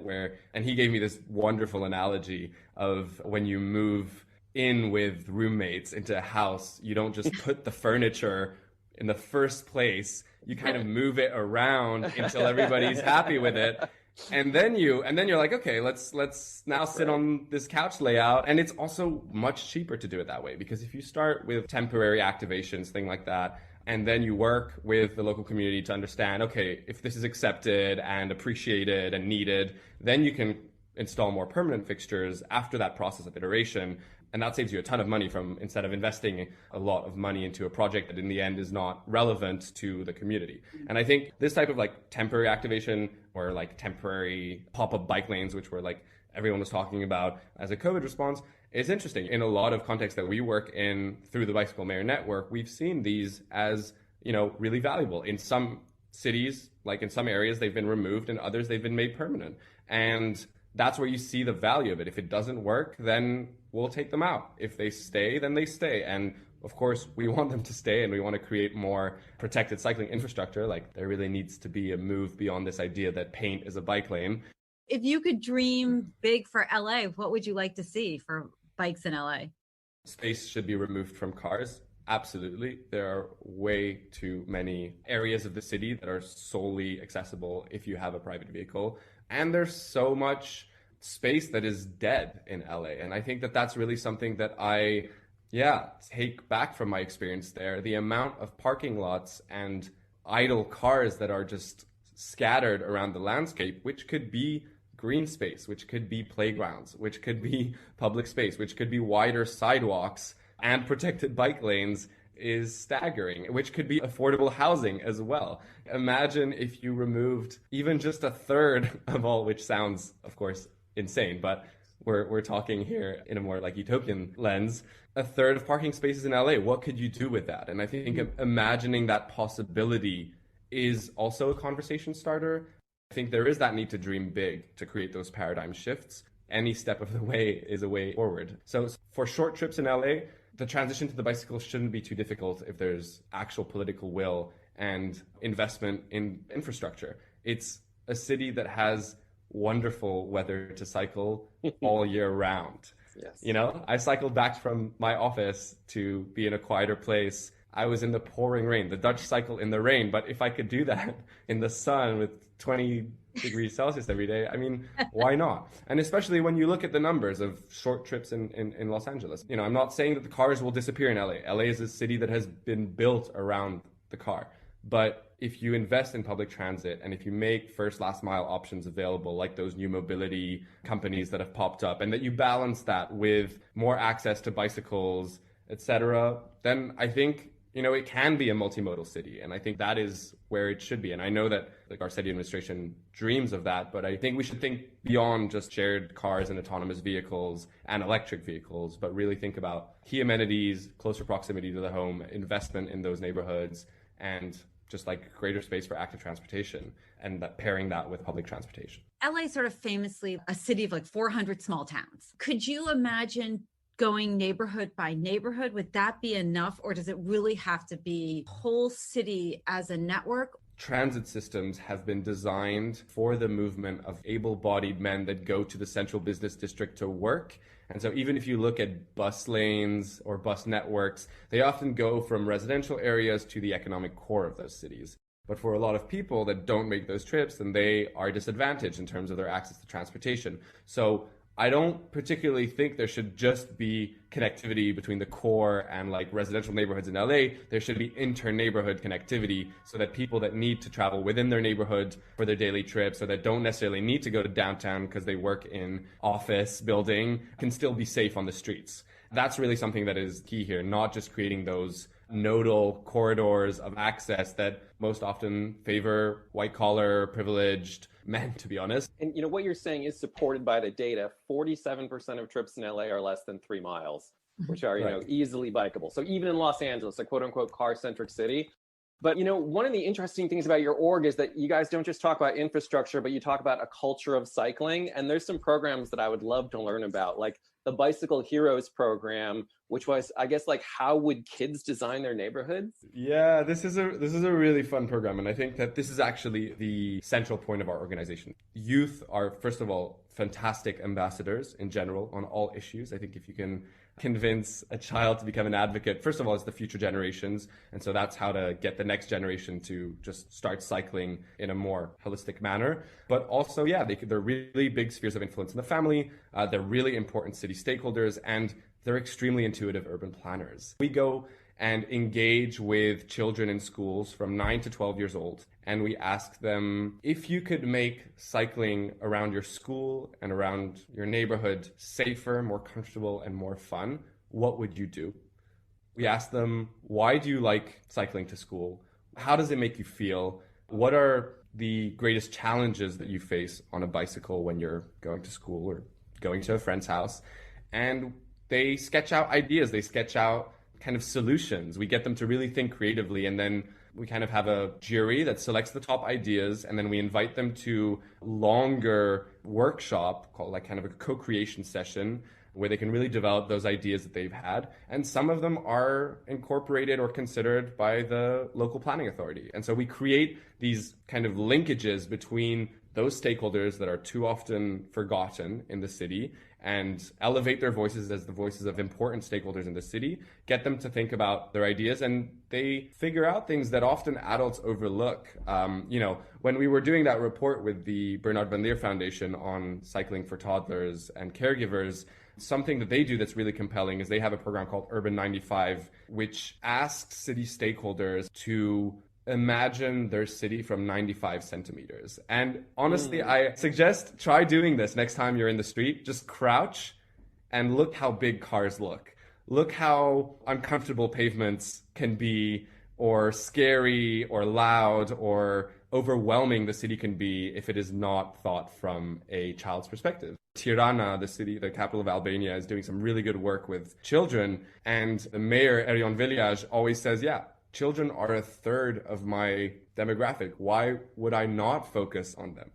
and he gave me this wonderful analogy of when you move in with roommates into a house, you don't just put the furniture in the first place, you kind of move it around until everybody's happy with it. And then you're like, okay, let's now sit on this couch layout. And it's also much cheaper to do it that way, because if you start with temporary activations, thing like that, and then you work with the local community to understand, okay, if this is accepted and appreciated and needed, then you can install more permanent fixtures after that process of iteration. And that saves you a ton of money from instead of investing a lot of money into a project that in the end is not relevant to the community. And I think this type of like temporary activation or like temporary pop-up bike lanes, which were like everyone was talking about as a COVID response, is interesting. In a lot of contexts that we work in through the Bicycle Mayor Network, we've seen these as, really valuable. In some cities, like in some areas, they've been removed, and others they've been made permanent. And that's where you see the value of it. If it doesn't work, then we'll take them out. If they stay, then they stay. And of course, we want them to stay, and we want to create more protected cycling infrastructure. Like, there really needs to be a move beyond this idea that paint is a bike lane. If you could dream big for LA, what would you like to see for bikes in LA? Space should be removed from cars. Absolutely. There are way too many areas of the city that are solely accessible if you have a private vehicle. And there's so much space that is dead in LA. And I think that that's really something that I take back from my experience there. The amount of parking lots and idle cars that are just scattered around the landscape, which could be green space, which could be playgrounds, which could be public space, which could be wider sidewalks and protected bike lanes, is staggering, which could be affordable housing as well. Imagine if you removed even just a third of all, which sounds, of course, insane, but we're talking here in a more like utopian lens, a third of parking spaces in LA. What could you do with that? And I think imagining that possibility is also a conversation starter. I think there is that need to dream big to create those paradigm shifts. Any step of the way is a way forward. So for short trips in LA, the transition to the bicycle shouldn't be too difficult if there's actual political will and investment in infrastructure. It's a city that has wonderful weather to cycle all year round. Yes. I cycled back from my office to be in a quieter place. I was in the pouring rain. The Dutch cycle in the rain, but if I could do that in the sun with 20 degrees Celsius every day, I mean, why not? And especially when you look at the numbers of short trips in Los Angeles. I'm not saying that the cars will disappear in LA. LA is a city that has been built around the car. But if you invest in public transit and if you make first last mile options available, like those new mobility companies that have popped up, and that you balance that with more access to bicycles, etc., then I think it can be a multimodal city. And I think that is where it should be. And I know that our city administration dreams of that, but I think we should think beyond just shared cars and autonomous vehicles and electric vehicles, but really think about key amenities, closer proximity to the home, investment in those neighborhoods, and just like greater space for active transportation, and pairing that with public transportation. LA is sort of famously a city of like 400 small towns. Could you imagine going neighborhood by neighborhood? Would that be enough, or does it really have to be whole city as a network? Transit systems have been designed for the movement of able-bodied men that go to the central business district to work. And so even if you look at bus lanes or bus networks, they often go from residential areas to the economic core of those cities. But for a lot of people that don't make those trips, then they are disadvantaged in terms of their access to transportation. So I don't particularly think there should just be connectivity between the core and like residential neighborhoods in LA. There should be inter-neighborhood connectivity so that people that need to travel within their neighborhood for their daily trips, or that don't necessarily need to go to downtown because they work in office building, can still be safe on the streets. That's really something that is key here, not just creating those nodal corridors of access that most often favor white-collar, privileged men, to be honest. And what you're saying is supported by the data. 47% of trips in LA are less than 3 miles, which are, right, easily bikeable. So even in Los Angeles, a quote unquote car-centric city. But, one of the interesting things about your org is that you guys don't just talk about infrastructure, but you talk about a culture of cycling. And there's some programs that I would love to learn about, like the Bicycle Heroes program, which was, I guess, like, how would kids design their neighborhoods? Yeah, this is a really fun program, and I think that this is actually the central point of our organization. Youth are, first of all, fantastic ambassadors in general on all issues. I think if you can convince a child to become an advocate, first of all, it's the future generations, and so that's how to get the next generation to just start cycling in a more holistic manner. But also, yeah, they're really big spheres of influence in the family. They're really important city stakeholders, and they're extremely intuitive urban planners. We go and engage with children in schools from 9 to 12 years old. And we ask them, if you could make cycling around your school and around your neighborhood safer, more comfortable, and more fun, what would you do? We ask them, why do you like cycling to school? How does it make you feel? What are the greatest challenges that you face on a bicycle when you're going to school or going to a friend's house? And they sketch out ideas. They sketch out kind of solutions. We get them to really think creatively, and then we kind of have a jury that selects the top ideas, and then we invite them to longer workshop called like kind of a co-creation session where they can really develop those ideas that they've had. And some of them are incorporated or considered by the local planning authority. And so we create these kind of linkages between those stakeholders that are too often forgotten in the city and elevate their voices as the voices of important stakeholders in the city, get them to think about their ideas, and they figure out things that often adults overlook. When we were doing that report with the Bernard Van Leer Foundation on cycling for toddlers and caregivers, something that they do that's really compelling is they have a program called Urban 95, which asks city stakeholders to imagine their city from 95 centimeters. And honestly, I suggest try doing this next time you're in the street. Just crouch and look how big cars look. Look how uncomfortable pavements can be, or scary or loud or overwhelming the city can be if it is not thought from a child's perspective. Tirana, the capital of Albania, is doing some really good work with children. And the mayor, Erion Village, always says, yeah, children are a third of my demographic. Why would I not focus on them?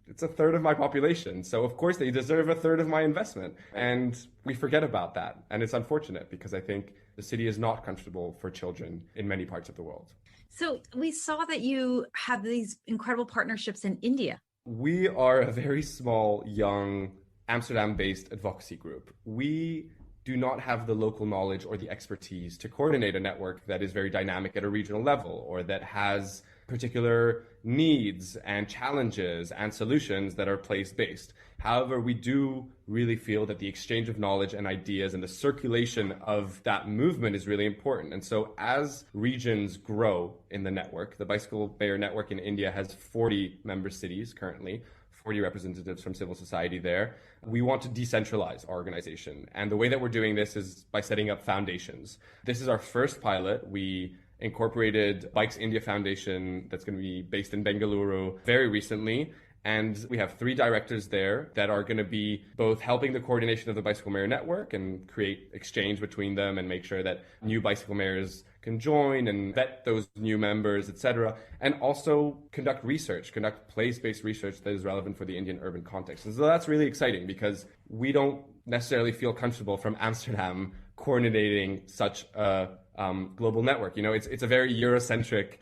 It's a third of my population. So of course they deserve a third of my investment. And we forget about that. And it's unfortunate because I think the city is not comfortable for children in many parts of the world. So we saw that you have these incredible partnerships in India. We are a very small, young, Amsterdam-based advocacy group. We do not have the local knowledge or the expertise to coordinate a network that is very dynamic at a regional level, or that has particular needs and challenges and solutions that are place-based. However, we do really feel that the exchange of knowledge and ideas and the circulation of that movement is really important. And so as regions grow in the network, the Bicycle Mayor Network in India has 40 member cities currently, 40 representatives from civil society there. We want to decentralize our organization. And the way that we're doing this is by setting up foundations. This is our first pilot. We incorporated Bikes India Foundation that's going to be based in Bengaluru very recently. And we have 3 directors there that are going to be both helping the coordination of the Bicycle Mayor Network and create exchange between them and make sure that new bicycle mayors can join and vet those new members, etc. And also conduct place-based research that is relevant for the Indian urban context. And so that's really exciting because we don't necessarily feel comfortable from Amsterdam coordinating such a global network. It's a very Eurocentric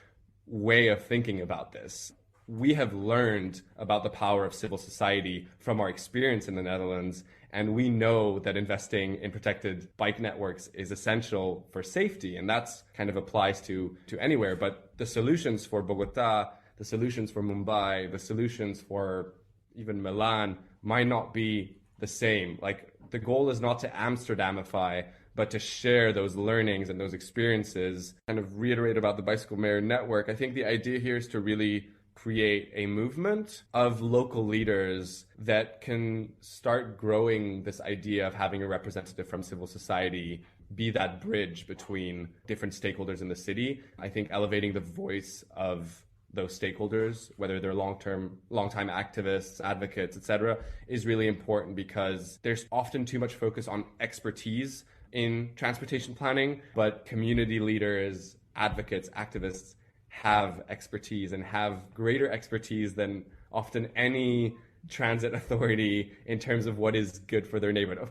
way of thinking about this. We have learned about the power of civil society from our experience in the Netherlands, and we know that investing in protected bike networks is essential for safety, and that's kind of applies to anywhere. But the solutions for Bogota, the solutions for Mumbai, the solutions for even Milan might not be the same. Like, the goal is not to Amsterdamify, but to share those learnings and those experiences. Kind of reiterate about the Bicycle Mayor Network, I think the idea here is to really create a movement of local leaders that can start growing this idea of having a representative from civil society be that bridge between different stakeholders in the city. I think elevating the voice of those stakeholders, whether they're long-time activists, advocates, etc., is really important because there's often too much focus on expertise in transportation planning, but community leaders, advocates, activists have expertise and have greater expertise than often any transit authority in terms of what is good for their neighborhood.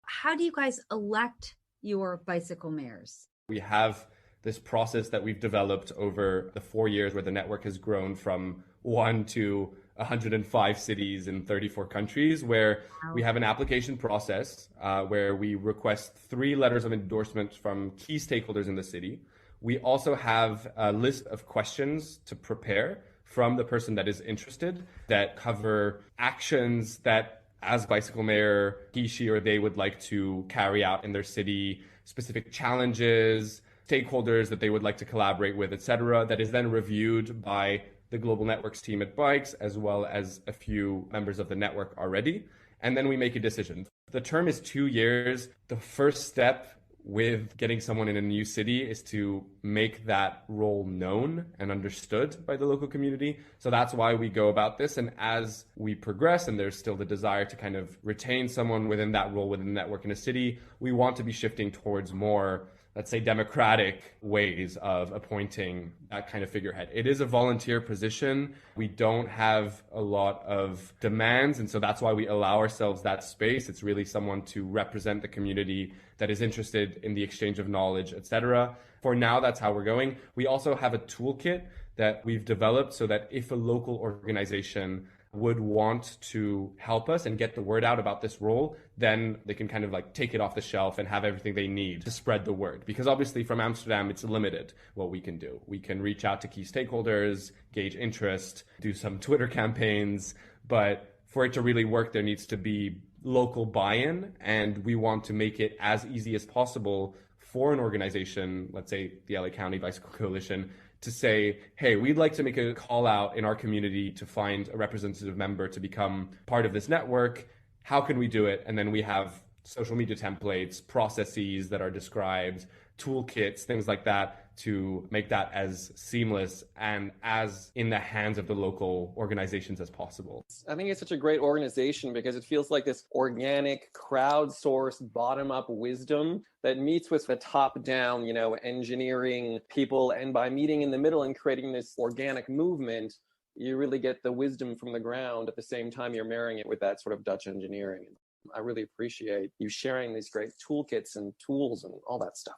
how do you guys elect your bicycle mayors? We have this process that we've developed over the 4 years where the network has grown from 1 to 105 cities in 34 countries, where we have an application process where we request 3 letters of endorsement from key stakeholders in the city. We also have a list of questions to prepare from the person that is interested that cover actions that as bicycle mayor, he, she, or they would like to carry out in their city, specific challenges, stakeholders that they would like to collaborate with, etc. That is then reviewed by the Global Networks team at Bikes, as well as a few members of the network already. And then we make a decision. The term is 2 years. The first step with getting someone in a new city is to make that role known and understood by the local community. So that's why we go about this. And as we progress, and there's still the desire to kind of retain someone within that role within the network in a city, we want to be shifting towards more, let's say, democratic ways of appointing that kind of figurehead. It is a volunteer position. We don't have a lot of demands, and so that's why we allow ourselves that space. It's really someone to represent the community that is interested in the exchange of knowledge, etc. For now, that's how we're going. We also have a toolkit that we've developed so that if a local organization would want to help us and get the word out about this role, then they can kind of like take it off the shelf and have everything they need to spread the word. Because obviously from Amsterdam, it's limited what we can do. We can reach out to key stakeholders, gauge interest, do some Twitter campaigns, but for it to really work, there needs to be local buy-in, and we want to make it as easy as possible for an organization, let's say the LA County Bicycle Coalition, to say, hey, we'd like to make a call out in our community to find a representative member to become part of this network. How can we do it? And then we have social media templates, processes that are described, toolkits, things like that to make that as seamless and as in the hands of the local organizations as possible. I think it's such a great organization because it feels like this organic, crowdsourced, bottom-up wisdom that meets with the top-down, engineering people. And by meeting in the middle and creating this organic movement, you really get the wisdom from the ground at the same time you're marrying it with that sort of Dutch engineering. I really appreciate you sharing these great toolkits and tools and all that stuff.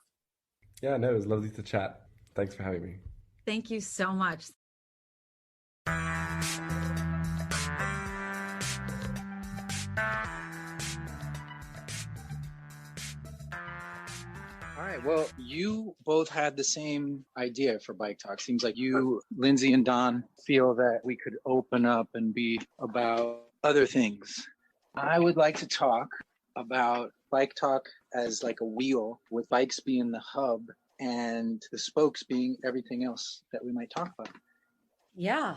Yeah, no, it was lovely to chat. Thanks for having me. Thank you so much. All right. Well, you both had the same idea for Bike Talk. Seems like you, Lindsay and Don, feel that we could open up and be about other things. I would like to talk about Bike Talk as like a wheel, with bikes being the hub and the spokes being everything else that we might talk about. Yeah.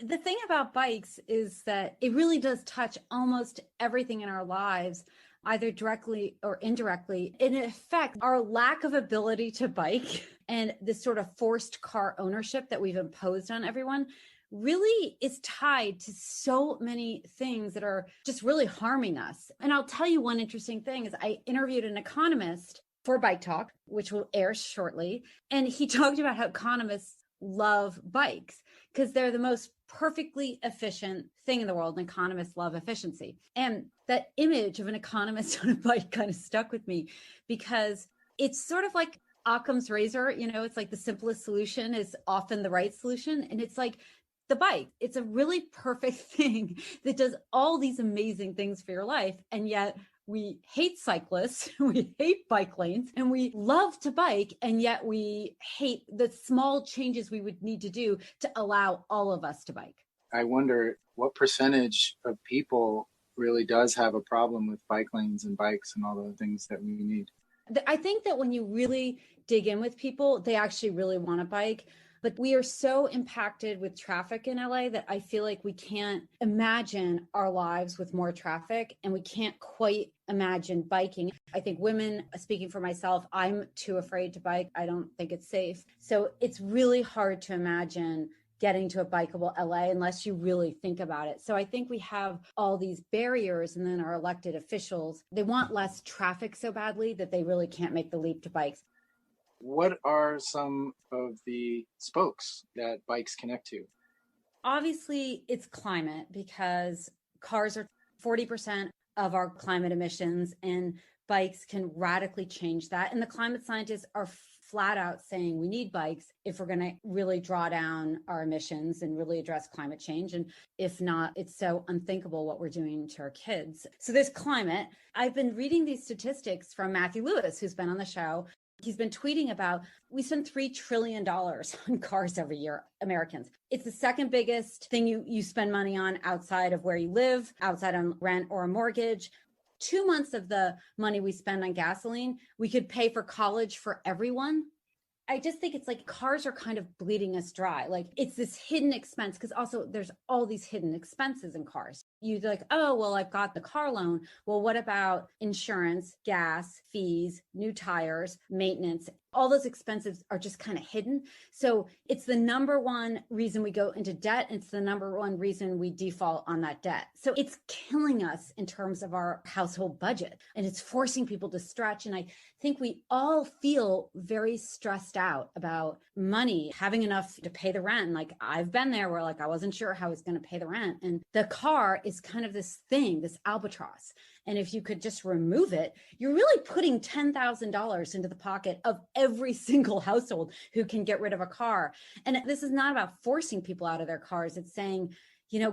The thing about bikes is that it really does touch almost everything in our lives, either directly or indirectly. It affects our lack of ability to bike and this sort of forced car ownership that we've imposed on everyone really is tied to so many things that are just really harming us. And I'll tell you one interesting thing is I interviewed an economist for Bike Talk, which will air shortly. And he talked about how economists love bikes because they're the most perfectly efficient thing in the world. And economists love efficiency. And that image of an economist on a bike kind of stuck with me because it's sort of like Occam's razor. It's like the simplest solution is often the right solution. And it's like the bike. It's a really perfect thing that does all these amazing things for your life. And yet we hate cyclists, we hate bike lanes, and we love to bike. And yet we hate the small changes we would need to do to allow all of us to bike. I wonder what percentage of people really does have a problem with bike lanes and bikes and all the things that we need. I think that when you really dig in with people, they actually really want to bike. But we are so impacted with traffic in LA that I feel like we can't imagine our lives with more traffic, and we can't quite imagine biking. I think women, speaking for myself, I'm too afraid to bike. I don't think it's safe. So it's really hard to imagine getting to a bikeable LA unless you really think about it. So I think we have all these barriers, and then our elected officials, they want less traffic so badly that they really can't make the leap to bikes. What are some of the spokes that bikes connect to? Obviously, it's climate because cars are 40% of our climate emissions, and bikes can radically change that. And the climate scientists are flat out saying we need bikes if we're going to really draw down our emissions and really address climate change. And if not, it's so unthinkable what we're doing to our kids. So there's climate. I've been reading these statistics from Matthew Lewis, who's been on the show. He's been tweeting about, we spend $3 trillion on cars every year, Americans. It's the second biggest thing you spend money on outside of where you live, outside on rent or a mortgage. 2 months of the money we spend on gasoline, we could pay for college for everyone. I just think it's like cars are kind of bleeding us dry. Like it's this hidden expense, because also there's all these hidden expenses in cars. You're like, oh, well, I've got the car loan. Well, what about insurance, gas, fees, new tires, maintenance? All those expenses are just kind of hidden. So it's the number one reason we go into debt. It's the number one reason we default on that debt. So it's killing us in terms of our household budget, and it's forcing people to stretch. And I think we all feel very stressed out about money, having enough to pay the rent. Like I've been there where like I wasn't sure how I was going to pay the rent. And the car is kind of this thing, this albatross. And if you could just remove it, you're really putting $10,000 into the pocket of every single household who can get rid of a car. And this is not about forcing people out of their cars. It's saying,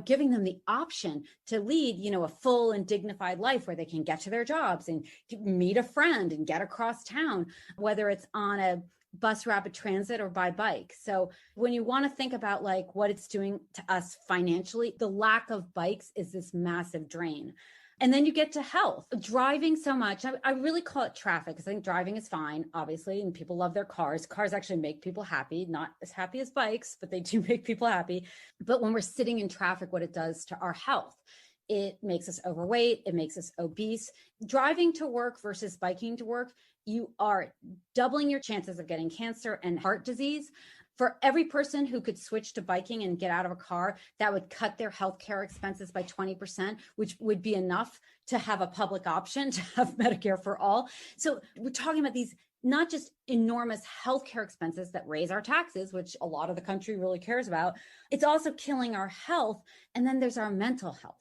giving them the option to lead, a full and dignified life where they can get to their jobs and meet a friend and get across town, whether it's on a bus, rapid transit, or by bike. So when you want to think about like what it's doing to us financially, the lack of bikes is this massive drain. And then you get to health. Driving so much, I really call it traffic, because I think driving is fine, obviously, and people love their cars. Cars actually make people happy, not as happy as bikes, but they do make people happy. But when we're sitting in traffic, what it does to our health, it makes us overweight, it makes us obese. Driving to work versus biking to work, you are doubling your chances of getting cancer and heart disease. For every person who could switch to biking and get out of a car, that would cut their healthcare expenses by 20%, which would be enough to have a public option to have Medicare for all. So we're talking about these not just enormous healthcare expenses that raise our taxes, which a lot of the country really cares about. It's also killing our health. And then there's our mental health.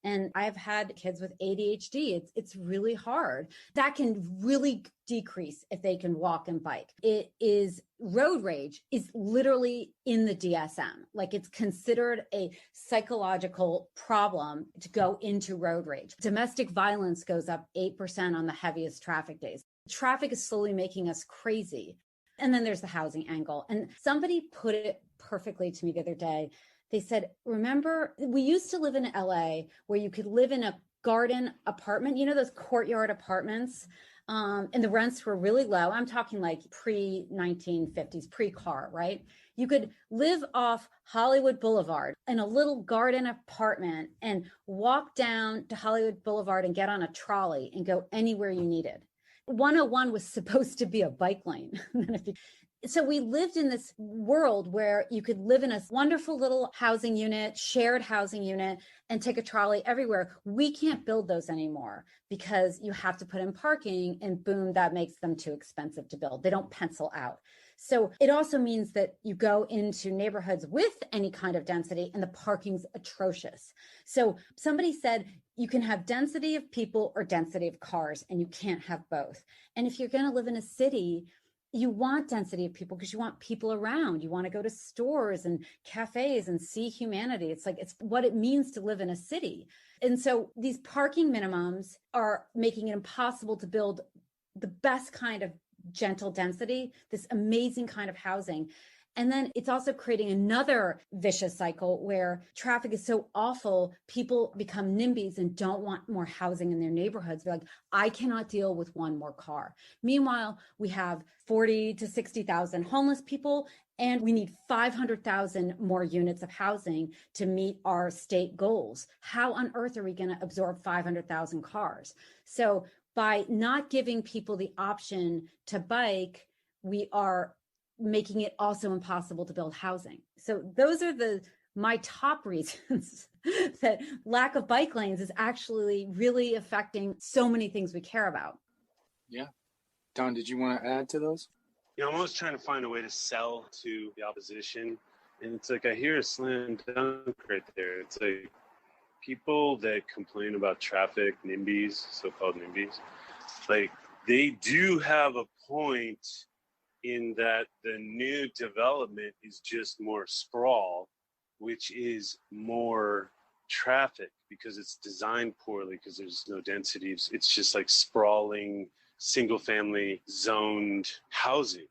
And I've had kids with ADHD. It's really hard. That can really decrease if they can walk and bike. It is road rage is literally in the DSM. Like it's considered a psychological problem to go into road rage. Domestic violence goes up 8% on the heaviest traffic days. Traffic is slowly making us crazy. And then there's the housing angle. And somebody put it perfectly to me the other day. They said, remember, we used to live in LA where you could live in a garden apartment, those courtyard apartments, and the rents were really low. I'm talking like pre-1950s, pre-car, right? You could live off Hollywood Boulevard in a little garden apartment and walk down to Hollywood Boulevard and get on a trolley and go anywhere you needed. 101 was supposed to be a bike lane. So we lived in this world where you could live in a wonderful little housing unit, shared housing unit, and take a trolley everywhere. We can't build those anymore because you have to put in parking, and boom, that makes them too expensive to build. They don't pencil out. So it also means that you go into neighborhoods with any kind of density and the parking's atrocious. So somebody said you can have density of people or density of cars, and you can't have both. And if you're going to live in a city, you want density of people because you want people around. You want to go to stores and cafes and see humanity. It's what it means to live in a city. And so these parking minimums are making it impossible to build the best kind of gentle density, this amazing kind of housing. And then it's also creating another vicious cycle where traffic is so awful, people become NIMBYs and don't want more housing in their neighborhoods. They're like, I cannot deal with one more car. Meanwhile, we have 40 to 60,000 homeless people, and we need 500,000 more units of housing to meet our state goals. How on earth are we going to absorb 500,000 cars? So by not giving people the option to bike, we are making it also impossible to build housing. So those are my top reasons that lack of bike lanes is actually really affecting so many things we care about. Yeah. Don, did you want to add to those? I'm always trying to find a way to sell to the opposition. And it's like, I hear a slam dunk right there. It's like, people that complain about traffic, NIMBYs, so-called NIMBYs, like they do have a point in that the new development is just more sprawl, which is more traffic because it's designed poorly because there's no density. It's just like sprawling, single family zoned housing.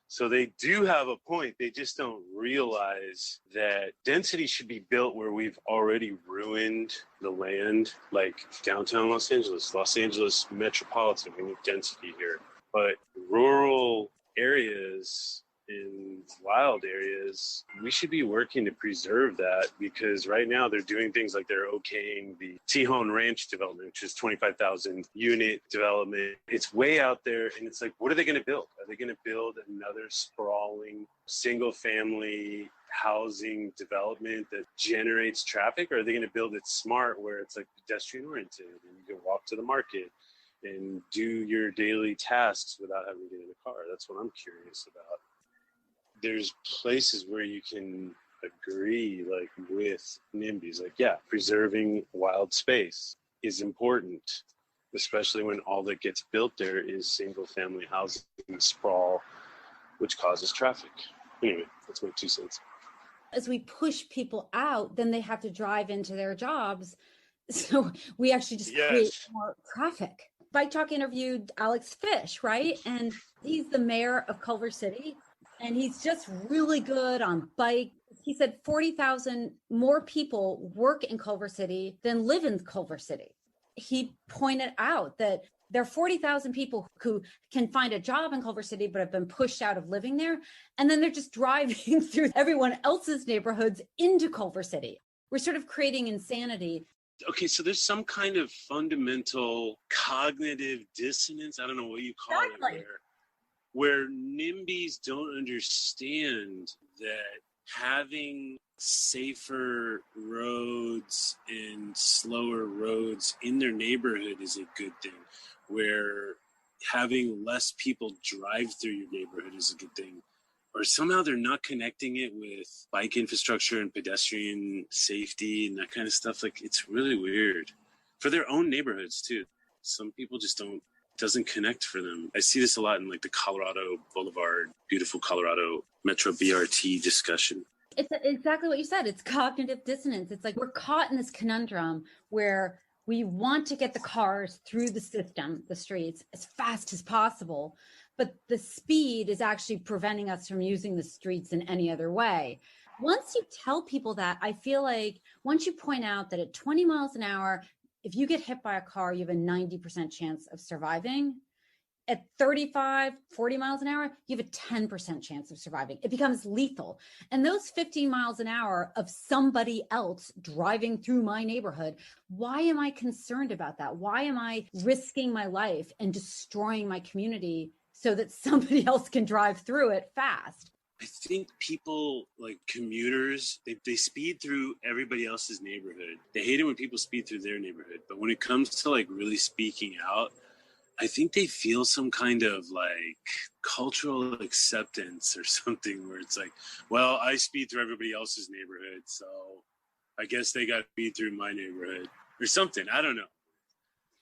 So they do have a point. They just don't realize that density should be built where we've already ruined the land, like downtown Los Angeles metropolitan. We need density here. But rural areas, in wild areas, we should be working to preserve that, because right now they're doing things like they're okaying the Tejon Ranch development, which is 25,000 unit development. It's way out there, and it's like, what are they going to build? Are they going to build another sprawling single family housing development that generates traffic, or are they going to build it smart where it's like pedestrian oriented and you can walk to the market and do your daily tasks without having to get in a car? That's what I'm curious about. There's places where you can agree, like with NIMBYs, like, yeah, preserving wild space is important, especially when all that gets built there is single family housing sprawl, which causes traffic. Anyway, that's my 2 cents. As we push people out, then they have to drive into their jobs. So we actually just create more traffic. Bike Talk interviewed Alex Fish, right? And he's the mayor of Culver City. And he's just really good on bike. He said 40,000 more people work in Culver City than live in Culver City. He pointed out that there are 40,000 people who can find a job in Culver City but have been pushed out of living there. And then they're just driving through everyone else's neighborhoods into Culver City. We're sort of creating insanity. Okay, so there's some kind of fundamental cognitive dissonance. I don't know what you call it, where NIMBYs don't understand that having safer roads and slower roads in their neighborhood is a good thing, where having less people drive through your neighborhood is a good thing. Or somehow they're not connecting it with bike infrastructure and pedestrian safety and that kind of stuff. Like, it's really weird for their own neighborhoods too. Some people just doesn't connect for them. I see this a lot in like the Colorado Boulevard, beautiful Colorado Metro BRT discussion. It's exactly what you said. It's cognitive dissonance. It's like we're caught in this conundrum where we want to get the cars through the system, the streets, as fast as possible, but the speed is actually preventing us from using the streets in any other way. Once you tell people that, I feel like once you point out that at 20 miles an hour, if you get hit by a car, you have a 90% chance of surviving. At 35, 40 miles an hour, you have a 10% chance of surviving. It becomes lethal. And those 15 miles an hour of somebody else driving through my neighborhood, why am I concerned about that? Why am I risking my life and destroying my community so that somebody else can drive through it fast? I think people, like commuters, they speed through everybody else's neighborhood. They hate it when people speed through their neighborhood. But when it comes to like really speaking out, I think they feel some kind of like cultural acceptance or something where it's like, well, I speed through everybody else's neighborhood, so I guess they got to speed through my neighborhood or something. I don't know.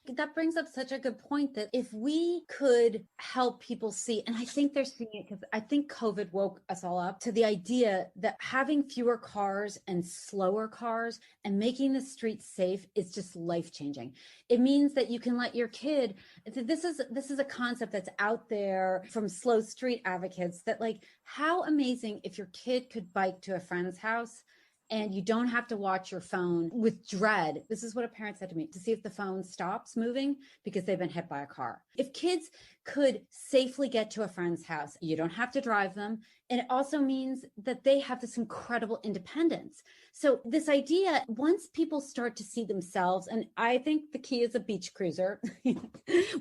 That brings up such a good point that if we could help people see, and I think they're seeing it because I think COVID woke us all up to the idea that having fewer cars and slower cars and making the streets safe is just life-changing. It means that you can let your kid, this is a concept that's out there from slow street advocates, that like, how amazing if your kid could bike to a friend's house and you don't have to watch your phone with dread. This is what a parent said to me, to see if the phone stops moving because they've been hit by a car. If kids could safely get to a friend's house, you don't have to drive them. And it also means that they have this incredible independence. So this idea, once people start to see themselves, and I think the key is a beach cruiser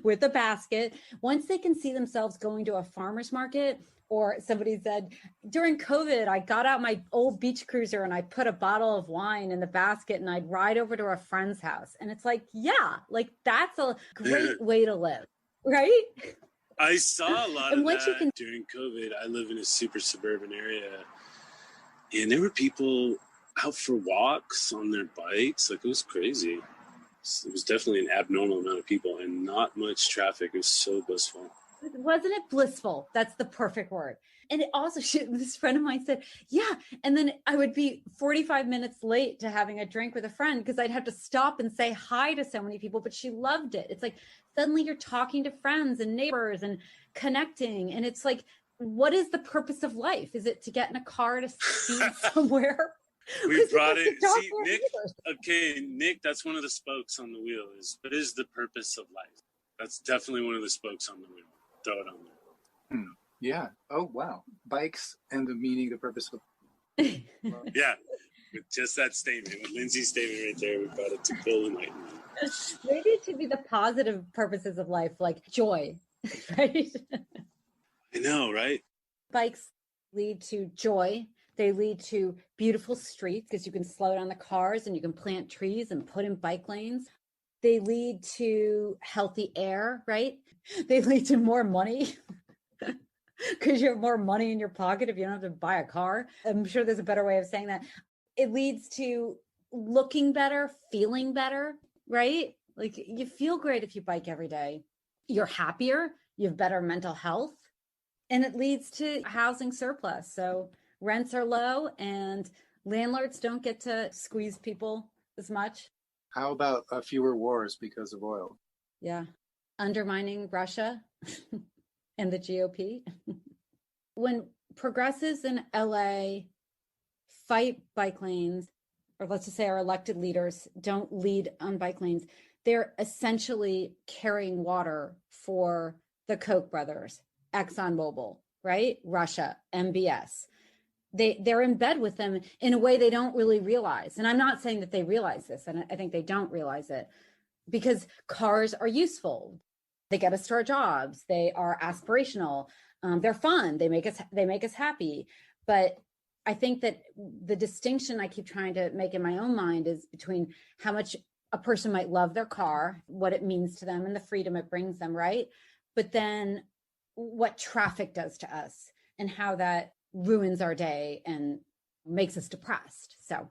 with a basket, once they can see themselves going to a farmer's market, or somebody said, during COVID, I got out my old beach cruiser and I put a bottle of wine in the basket and I'd ride over to a friend's house. And it's like, yeah, like that's a great way to live, right? I saw a lot of that during COVID. I live in a super suburban area, and there were people out for walks on their bikes. Like, it was crazy. It was definitely an abnormal amount of people and not much traffic. It was so blissful. Wasn't it blissful? That's the perfect word. And it also, this friend of mine said, yeah. And then I would be 45 minutes late to having a drink with a friend because I'd have to stop and say hi to so many people, but she loved it. It's like, suddenly you're talking to friends and neighbors and connecting. And it's like, what is the purpose of life? Is it to get in a car to speed somewhere? We brought it. See, Nick, Nick, that's one of the spokes on the wheel. What is the purpose of life? That's definitely one of the spokes on the wheel. Throw it on there. Yeah. Oh, wow. Bikes and the meaning, the purpose of. Yeah. With just that statement, with Lindsay's statement right there, we brought it to full enlightenment. Maybe it should be the positive purposes of life, like joy, right? I know, right? Bikes lead to joy. They lead to beautiful streets because you can slow down the cars and you can plant trees and put in bike lanes. They lead to healthy air, right? They lead to more money because you have more money in your pocket if you don't have to buy a car. I'm sure there's a better way of saying that. It leads to looking better, feeling better, right? Like you feel great if you bike every day. You're happier, you have better mental health, and it leads to housing surplus. So rents are low and landlords don't get to squeeze people as much. How about fewer wars because of oil? Yeah. Undermining Russia and the GOP. When progressives in LA fight bike lanes, or let's just say our elected leaders don't lead on bike lanes, they're essentially carrying water for the Koch brothers, ExxonMobil, right? Russia, MBS. They're in bed with them in a way they don't really realize. And I'm not saying that they realize this, and I think they don't realize it, because cars are useful. They get us to our jobs. They are aspirational. They're fun. They make us happy. But I think that the distinction I keep trying to make in my own mind is between how much a person might love their car, what it means to them, and the freedom it brings them, right? But then what traffic does to us and how that ruins our day and makes us depressed. So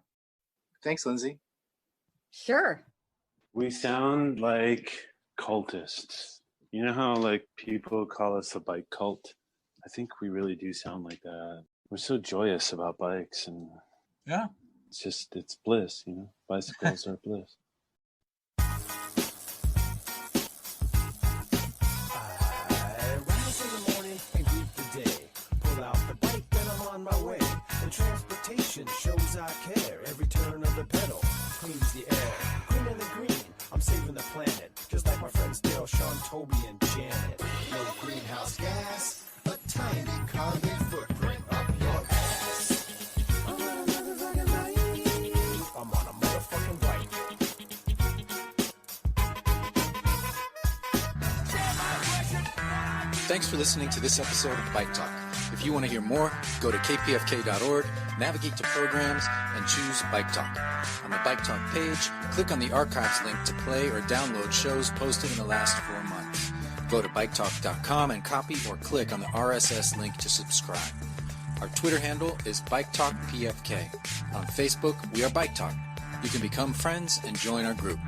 thanks, Lindsay. Sure. We sound like cultists. You know how like people call us a bike cult? I think we really do sound like that. We're so joyous about bikes, and yeah, it's bliss, you know. Bicycles are bliss. I rise in the morning and greet the day. Pull out the bike and I'm on my way. And transportation shows I care. Every turn of the pedal cleans the air. Green and the green, I'm saving the planet. Just like my friends Dale, Sean, Toby, and Janet. No greenhouse gas, a tiny carbon footprint up your ass. I'm on a motherfucking bike. I'm on a motherfucking bike. Thanks for listening to this episode of Bike Talk. If you want to hear more, go to kpfk.org, navigate to programs, and choose Bike Talk. On the Bike Talk page, click on the archives link to play or download shows posted in the last 4 months. Go to biketalk.com and copy or click on the RSS link to subscribe. Our Twitter handle is BikeTalkPFK. On Facebook, we are Bike Talk. You can become friends and join our group.